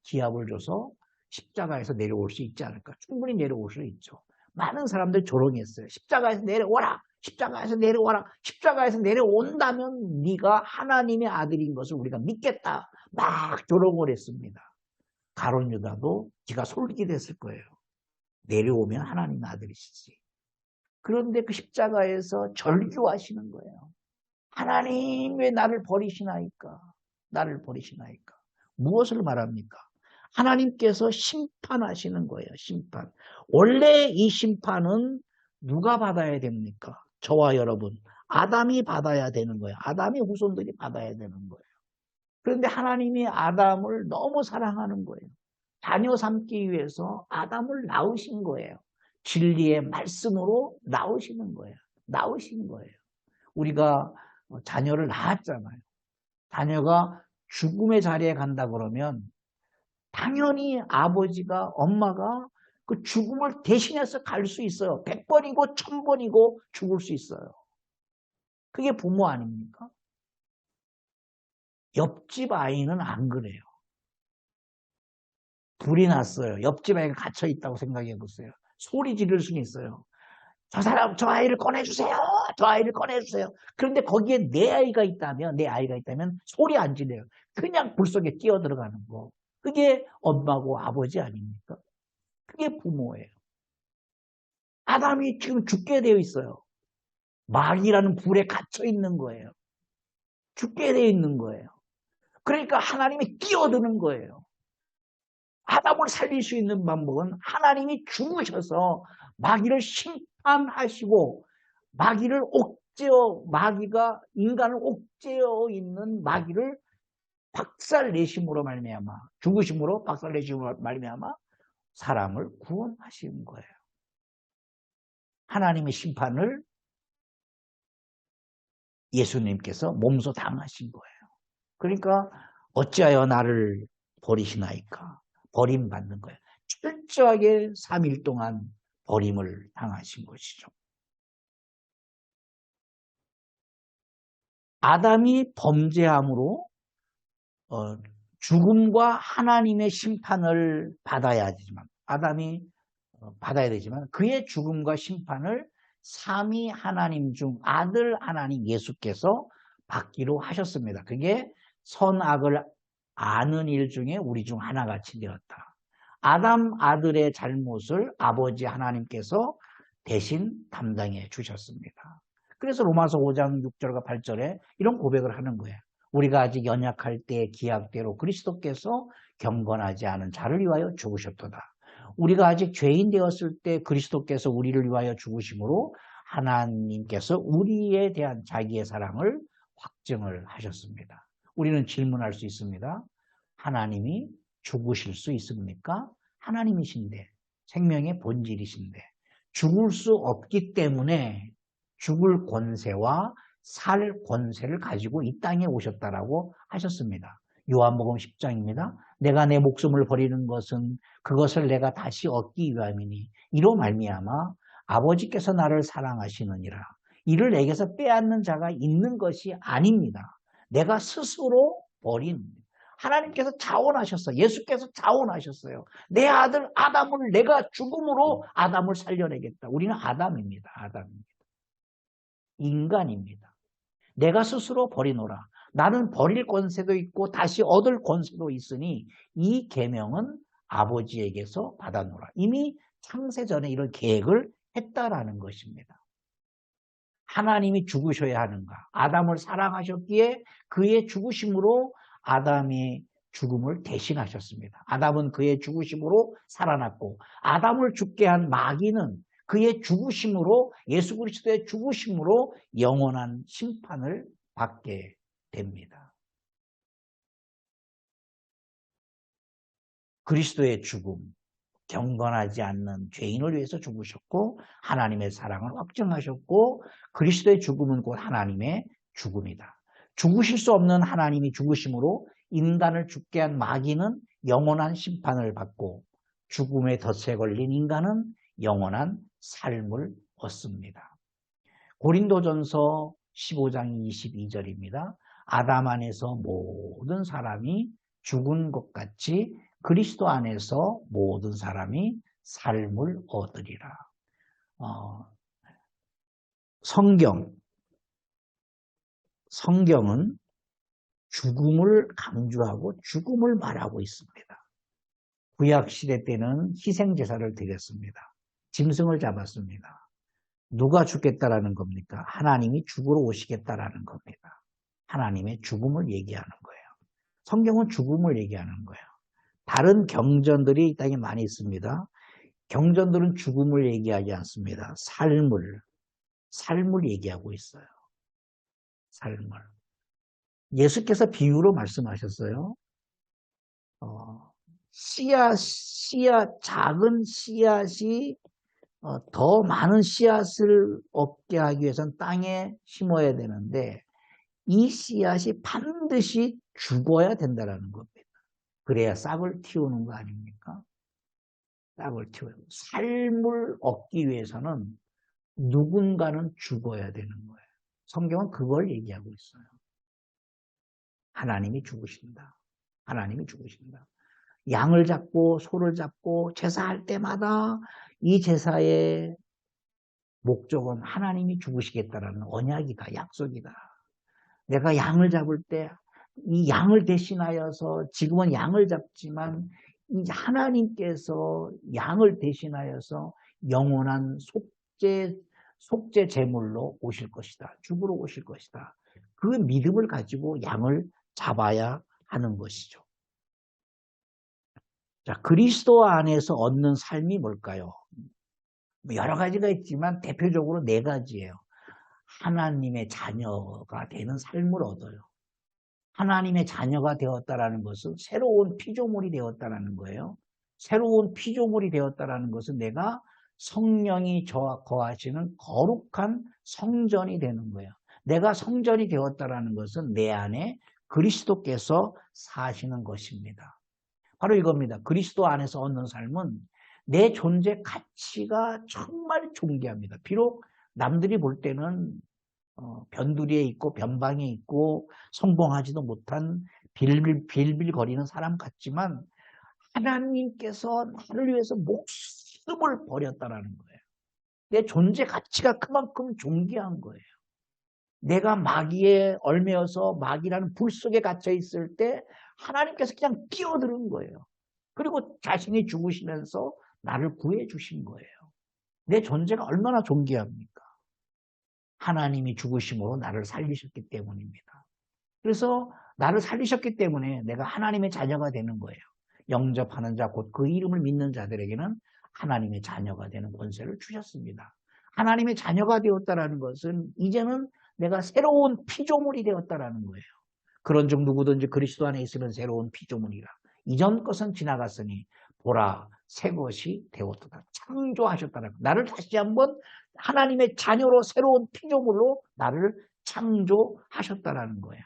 기합을 줘서 십자가에서 내려올 수 있지 않을까? 충분히 내려올 수 있죠. 많은 사람들 조롱했어요. 십자가에서 내려오라! 십자가에서 내려오라! 십자가에서 내려온다면 네가 하나님의 아들인 것을 우리가 믿겠다. 막 조롱을 했습니다. 가룟 유다도 지가 솔깃했을 거예요. 내려오면 하나님의 아들이시지. 그런데 그 십자가에서 절규하시는 거예요. 하나님 왜 나를 버리시나이까? 나를 버리시나이까? 무엇을 말합니까? 하나님께서 심판하시는 거예요. 심판. 원래 이 심판은 누가 받아야 됩니까? 저와 여러분. 아담이 받아야 되는 거예요. 아담의 후손들이 받아야 되는 거예요. 그런데 하나님이 아담을 너무 사랑하는 거예요. 자녀 삼기 위해서 아담을 낳으신 거예요. 진리의 말씀으로 낳으시는 거예요. 낳으신 거예요. 우리가 자녀를 낳았잖아요. 자녀가 죽음의 자리에 간다 그러면 당연히 아버지가 엄마가 그 죽음을 대신해서 갈 수 있어요. 100번이고 1000번이고 죽을 수 있어요. 그게 부모 아닙니까? 옆집 아이는 안 그래요. 불이 났어요. 옆집 아이가 갇혀 있다고 생각해 보세요. 소리 지를 수는 있어요. 저 아이를 꺼내주세요. 저 아이를 꺼내주세요. 그런데 거기에 내 아이가 있다면 소리 안 지르요. 그냥 불 속에 끼어 들어가는 거. 그게 엄마고 아버지 아닙니까? 그게 부모예요. 아담이 지금 죽게 되어 있어요. 마귀라는 불에 갇혀 있는 거예요. 죽게 되어 있는 거예요. 그러니까 하나님이 끼어드는 거예요. 아담을 살릴 수 있는 방법은 하나님이 죽으셔서 마귀를 심판하시고 마귀가 인간을 옥죄어 있는 마귀를 박살내심으로 말미암아 죽으심으로 박살내심으로 말미암아 사람을 구원하신 거예요. 하나님의 심판을 예수님께서 몸소 당하신 거예요. 그러니까 어찌하여 나를 버리시나이까? 버림받는 거예요. 철저하게 3일 동안 버림을 당하신 것이죠. 아담이 범죄함으로 죽음과 하나님의 심판을 받아야 되지만 그의 죽음과 심판을 삼위 하나님 중 아들 하나님 예수께서 받기로 하셨습니다. 그게 선악을 아는 일 중에 우리 중 하나같이 되었다. 아담 아들의 잘못을 아버지 하나님께서 대신 담당해 주셨습니다. 그래서 로마서 5장 6절과 8절에 이런 고백을 하는 거예요. 우리가 아직 연약할 때 기약대로 그리스도께서 경건하지 않은 자를 위하여 죽으셨도다. 우리가 아직 죄인 되었을 때 그리스도께서 우리를 위하여 죽으심으로 하나님께서 우리에 대한 자기의 사랑을 확증을 하셨습니다. 우리는 질문할 수 있습니다. 하나님이 죽으실 수 있습니까? 하나님이신데, 생명의 본질이신데, 죽을 수 없기 때문에 죽을 권세와 살 권세를 가지고 이 땅에 오셨다라고 하셨습니다. 요한복음 10장입니다. 내가 내 목숨을 버리는 것은 그것을 내가 다시 얻기 위함이니 이로 말미암아 아버지께서 나를 사랑하시느니라. 이를 내게서 빼앗는 자가 있는 것이 아닙니다. 내가 스스로 버린, 하나님께서 자원하셨어요. 예수께서 자원하셨어요. 내 아들 아담을 내가 죽음으로 아담을 살려내겠다. 우리는 아담입니다. 아담입니다. 인간입니다. 내가 스스로 버리노라. 나는 버릴 권세도 있고 다시 얻을 권세도 있으니 이 계명은 아버지에게서 받아노라. 이미 창세 전에 이런 계획을 했다라는 것입니다. 하나님이 죽으셔야 하는가? 아담을 사랑하셨기에 그의 죽으심으로 아담의 죽음을 대신하셨습니다. 아담은 그의 죽으심으로 살아났고 아담을 죽게 한 마귀는 그의 죽으심으로, 예수 그리스도의 죽으심으로 영원한 심판을 받게 됩니다. 그리스도의 죽음, 경건하지 않는 죄인을 위해서 죽으셨고 하나님의 사랑을 확증하셨고 그리스도의 죽음은 곧 하나님의 죽음이다. 죽으실 수 없는 하나님이 죽으심으로 인간을 죽게 한 마귀는 영원한 심판을 받고 죽음의 덫에 걸린 인간은 영원한 삶을 얻습니다. 고린도전서 15장 22절입니다. 아담 안에서 모든 사람이 죽은 것 같이 그리스도 안에서 모든 사람이 삶을 얻으리라. 성경은 죽음을 강조하고 죽음을 말하고 있습니다. 구약시대 때는 희생제사를 드렸습니다. 짐승을 잡았습니다. 누가 죽겠다라는 겁니까? 하나님이 죽으러 오시겠다라는 겁니다. 하나님의 죽음을 얘기하는 거예요. 성경은 죽음을 얘기하는 거예요. 다른 경전들이 이 땅에 많이 있습니다. 경전들은 죽음을 얘기하지 않습니다. 삶을 얘기하고 있어요. 삶을. 예수께서 비유로 말씀하셨어요. 작은 씨앗이 더 많은 씨앗을 얻게 하기 위해서는 땅에 심어야 되는데 이 씨앗이 반드시 죽어야 된다는 겁니다. 그래야 싹을 틔우는 거 아닙니까? 싹을 틔워요. 삶을 얻기 위해서는 누군가는 죽어야 되는 거예요. 성경은 그걸 얘기하고 있어요. 하나님이 죽으신다. 하나님이 죽으신다. 양을 잡고 소를 잡고 제사할 때마다 이 제사의 목적은 하나님이 죽으시겠다라는 언약이다. 약속이다. 내가 양을 잡을 때 이 양을 대신하여서 지금은 양을 잡지만 이 하나님께서 양을 대신하여서 영원한 속죄 제물로 오실 것이다. 죽으러 오실 것이다. 그 믿음을 가지고 양을 잡아야 하는 것이죠. 자, 그리스도 안에서 얻는 삶이 뭘까요? 여러 가지가 있지만 대표적으로 4가지예요. 하나님의 자녀가 되는 삶을 얻어요. 하나님의 자녀가 되었다라는 것은 새로운 피조물이 되었다라는 거예요. 새로운 피조물이 되었다라는 것은 내가 성령이 거하시는 거룩한 성전이 되는 거예요. 내가 성전이 되었다라는 것은 내 안에 그리스도께서 사시는 것입니다. 바로 이겁니다. 그리스도 안에서 얻는 삶은 내 존재 가치가 정말 존귀합니다. 비록 남들이 볼 때는 변두리에 있고 변방에 있고 성공하지도 못한 빌빌거리는 사람 같지만 하나님께서 나를 위해서 목숨을 버렸다라는 거예요. 내 존재 가치가 그만큼 존귀한 거예요. 내가 마귀에 얽매여서 마귀라는 불 속에 갇혀 있을 때 하나님께서 그냥 뛰어드는 거예요. 그리고 자신이 죽으시면서 나를 구해 주신 거예요. 내 존재가 얼마나 존귀합니까? 하나님이 죽으심으로 나를 살리셨기 때문입니다. 그래서 나를 살리셨기 때문에 내가 하나님의 자녀가 되는 거예요. 영접하는 자, 곧 그 이름을 믿는 자들에게는 하나님의 자녀가 되는 권세를 주셨습니다. 하나님의 자녀가 되었다라는 것은 이제는 내가 새로운 피조물이 되었다라는 거예요. 그런즉 누구든지 그리스도 안에 있으면 새로운 피조물이라. 이전 것은 지나갔으니 보라 새 것이 되었도다. 창조하셨다는 거. 나를 다시 한번 하나님의 자녀로 새로운 피조물로 나를 창조하셨다라는 거예요.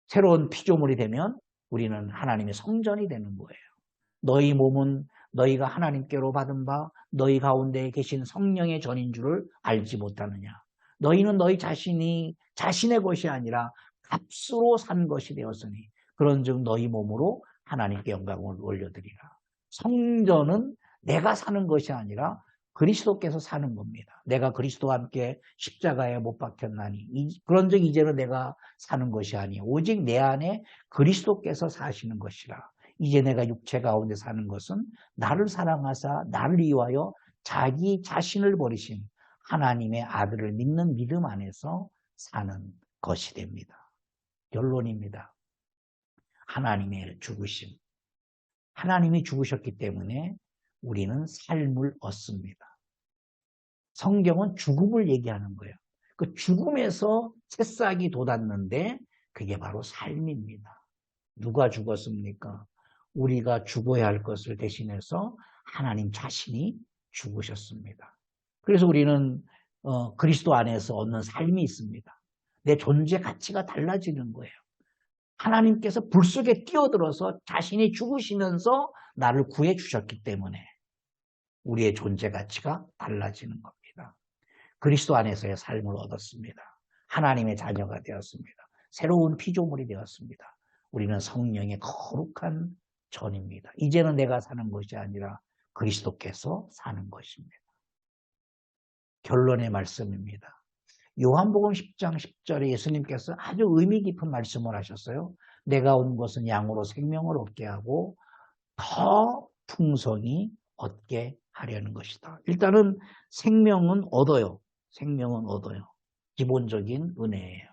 새로운 피조물이 되면 우리는 하나님의 성전이 되는 거예요. 너희 몸은 너희가 하나님께로 받은 바 너희 가운데 계신 성령의 전인 줄을 알지 못하느냐. 너희는 너희 자신이 자신의 것이 아니라 값으로 산 것이 되었으니 그런즉 너희 몸으로 하나님께 영광을 올려드리라. 성전은 내가 사는 것이 아니라 그리스도께서 사는 겁니다. 내가 그리스도와 함께 십자가에 못 박혔나니 그런즉 이제는 내가 사는 것이 아니요 오직 내 안에 그리스도께서 사시는 것이라. 이제 내가 육체 가운데 사는 것은 나를 사랑하사 나를 위하여 자기 자신을 버리신 하나님의 아들을 믿는 믿음 안에서 사는 것이 됩니다. 결론입니다. 하나님의 죽으심. 하나님이 죽으셨기 때문에 우리는 삶을 얻습니다. 성경은 죽음을 얘기하는 거예요. 그 죽음에서 새싹이 돋았는데 그게 바로 삶입니다. 누가 죽었습니까? 우리가 죽어야 할 것을 대신해서 하나님 자신이 죽으셨습니다. 그래서 우리는 그리스도 안에서 얻는 삶이 있습니다. 내 존재 가치가 달라지는 거예요. 하나님께서 불 속에 뛰어들어서 자신이 죽으시면서 나를 구해 주셨기 때문에 우리의 존재 가치가 달라지는 겁니다. 그리스도 안에서의 삶을 얻었습니다. 하나님의 자녀가 되었습니다. 새로운 피조물이 되었습니다. 우리는 성령의 거룩한 전입니다. 이제는 내가 사는 것이 아니라 그리스도께서 사는 것입니다. 결론의 말씀입니다. 요한복음 10장 10절에 예수님께서 아주 의미 깊은 말씀을 하셨어요. 내가 온 것은 양으로 생명을 얻게 하고 더 풍성히 얻게 하려는 것이다. 일단은 생명은 얻어요. 생명은 얻어요. 기본적인 은혜예요.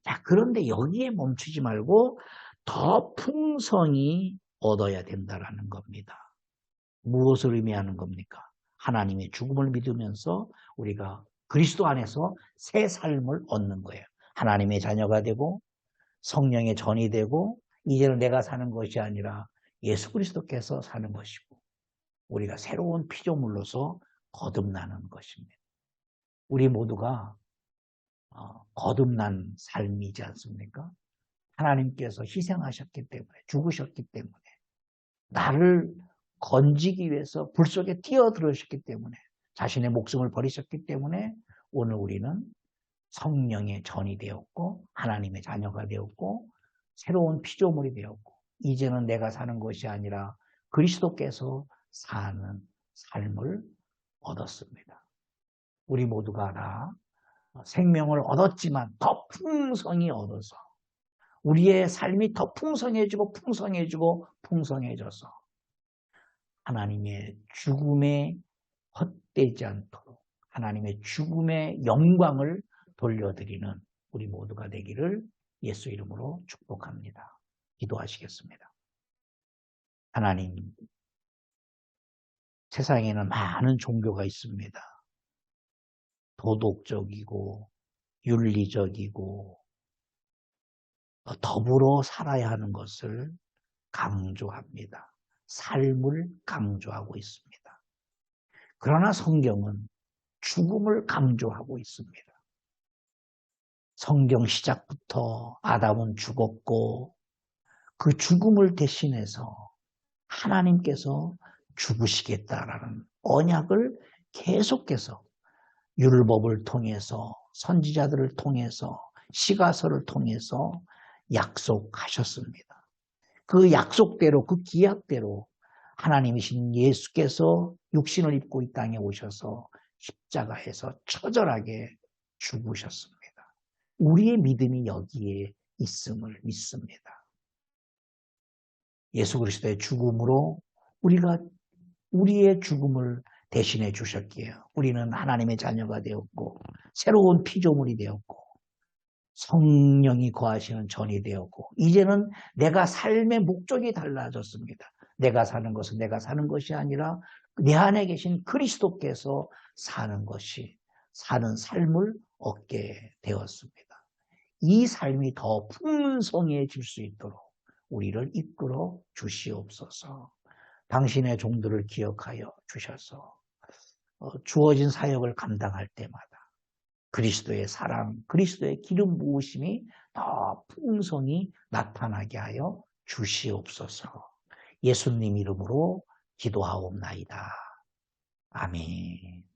자, 그런데 여기에 멈추지 말고 더 풍성히 얻어야 된다는 겁니다. 무엇을 의미하는 겁니까? 하나님의 죽음을 믿으면서 우리가 그리스도 안에서 새 삶을 얻는 거예요. 하나님의 자녀가 되고 성령의 전이 되고 이제는 내가 사는 것이 아니라 예수 그리스도께서 사는 것이고 우리가 새로운 피조물로서 거듭나는 것입니다. 우리 모두가 거듭난 삶이지 않습니까? 하나님께서 희생하셨기 때문에 죽으셨기 때문에 나를 건지기 위해서 불 속에 뛰어들으셨기 때문에 자신의 목숨을 버리셨기 때문에 오늘 우리는 성령의 전이 되었고 하나님의 자녀가 되었고 새로운 피조물이 되었고 이제는 내가 사는 것이 아니라 그리스도께서 사는 삶을 얻었습니다. 우리 모두가 다 생명을 얻었지만 더 풍성히 얻어서 우리의 삶이 더 풍성해지고 풍성해지고 풍성해져서 하나님의 죽음에 헛되지 않도록 하나님의 죽음의 영광을 돌려드리는 우리 모두가 되기를 예수 이름으로 축복합니다. 기도하시겠습니다. 하나님, 세상에는 많은 종교가 있습니다. 도덕적이고 윤리적이고 더불어 살아야 하는 것을 강조합니다. 삶을 강조하고 있습니다. 그러나 성경은 죽음을 강조하고 있습니다. 성경 시작부터 아담은 죽었고 그 죽음을 대신해서 하나님께서 죽으시겠다라는 언약을 계속해서 율법을 통해서 선지자들을 통해서 시가서를 통해서 약속하셨습니다. 그 약속대로 그 기약대로 하나님이신 예수께서 육신을 입고 이 땅에 오셔서 십자가에서 처절하게 죽으셨습니다. 우리의 믿음이 여기에 있음을 믿습니다. 예수 그리스도의 죽음으로 우리가 우리의 죽음을 대신해 주셨기에 우리는 하나님의 자녀가 되었고 새로운 피조물이 되었고 성령이 거하시는 전이 되었고 이제는 내가 삶의 목적이 달라졌습니다. 내가 사는 것은 내가 사는 것이 아니라 내 안에 계신 그리스도께서 사는 삶을 얻게 되었습니다. 이 삶이 더 풍성해질 수 있도록 우리를 이끌어 주시옵소서. 당신의 종들을 기억하여 주셔서 주어진 사역을 감당할 때마다 그리스도의 사랑, 그리스도의 기름 부으심이 더 풍성히 나타나게 하여 주시옵소서. 예수님 이름으로 기도하옵나이다. 아멘.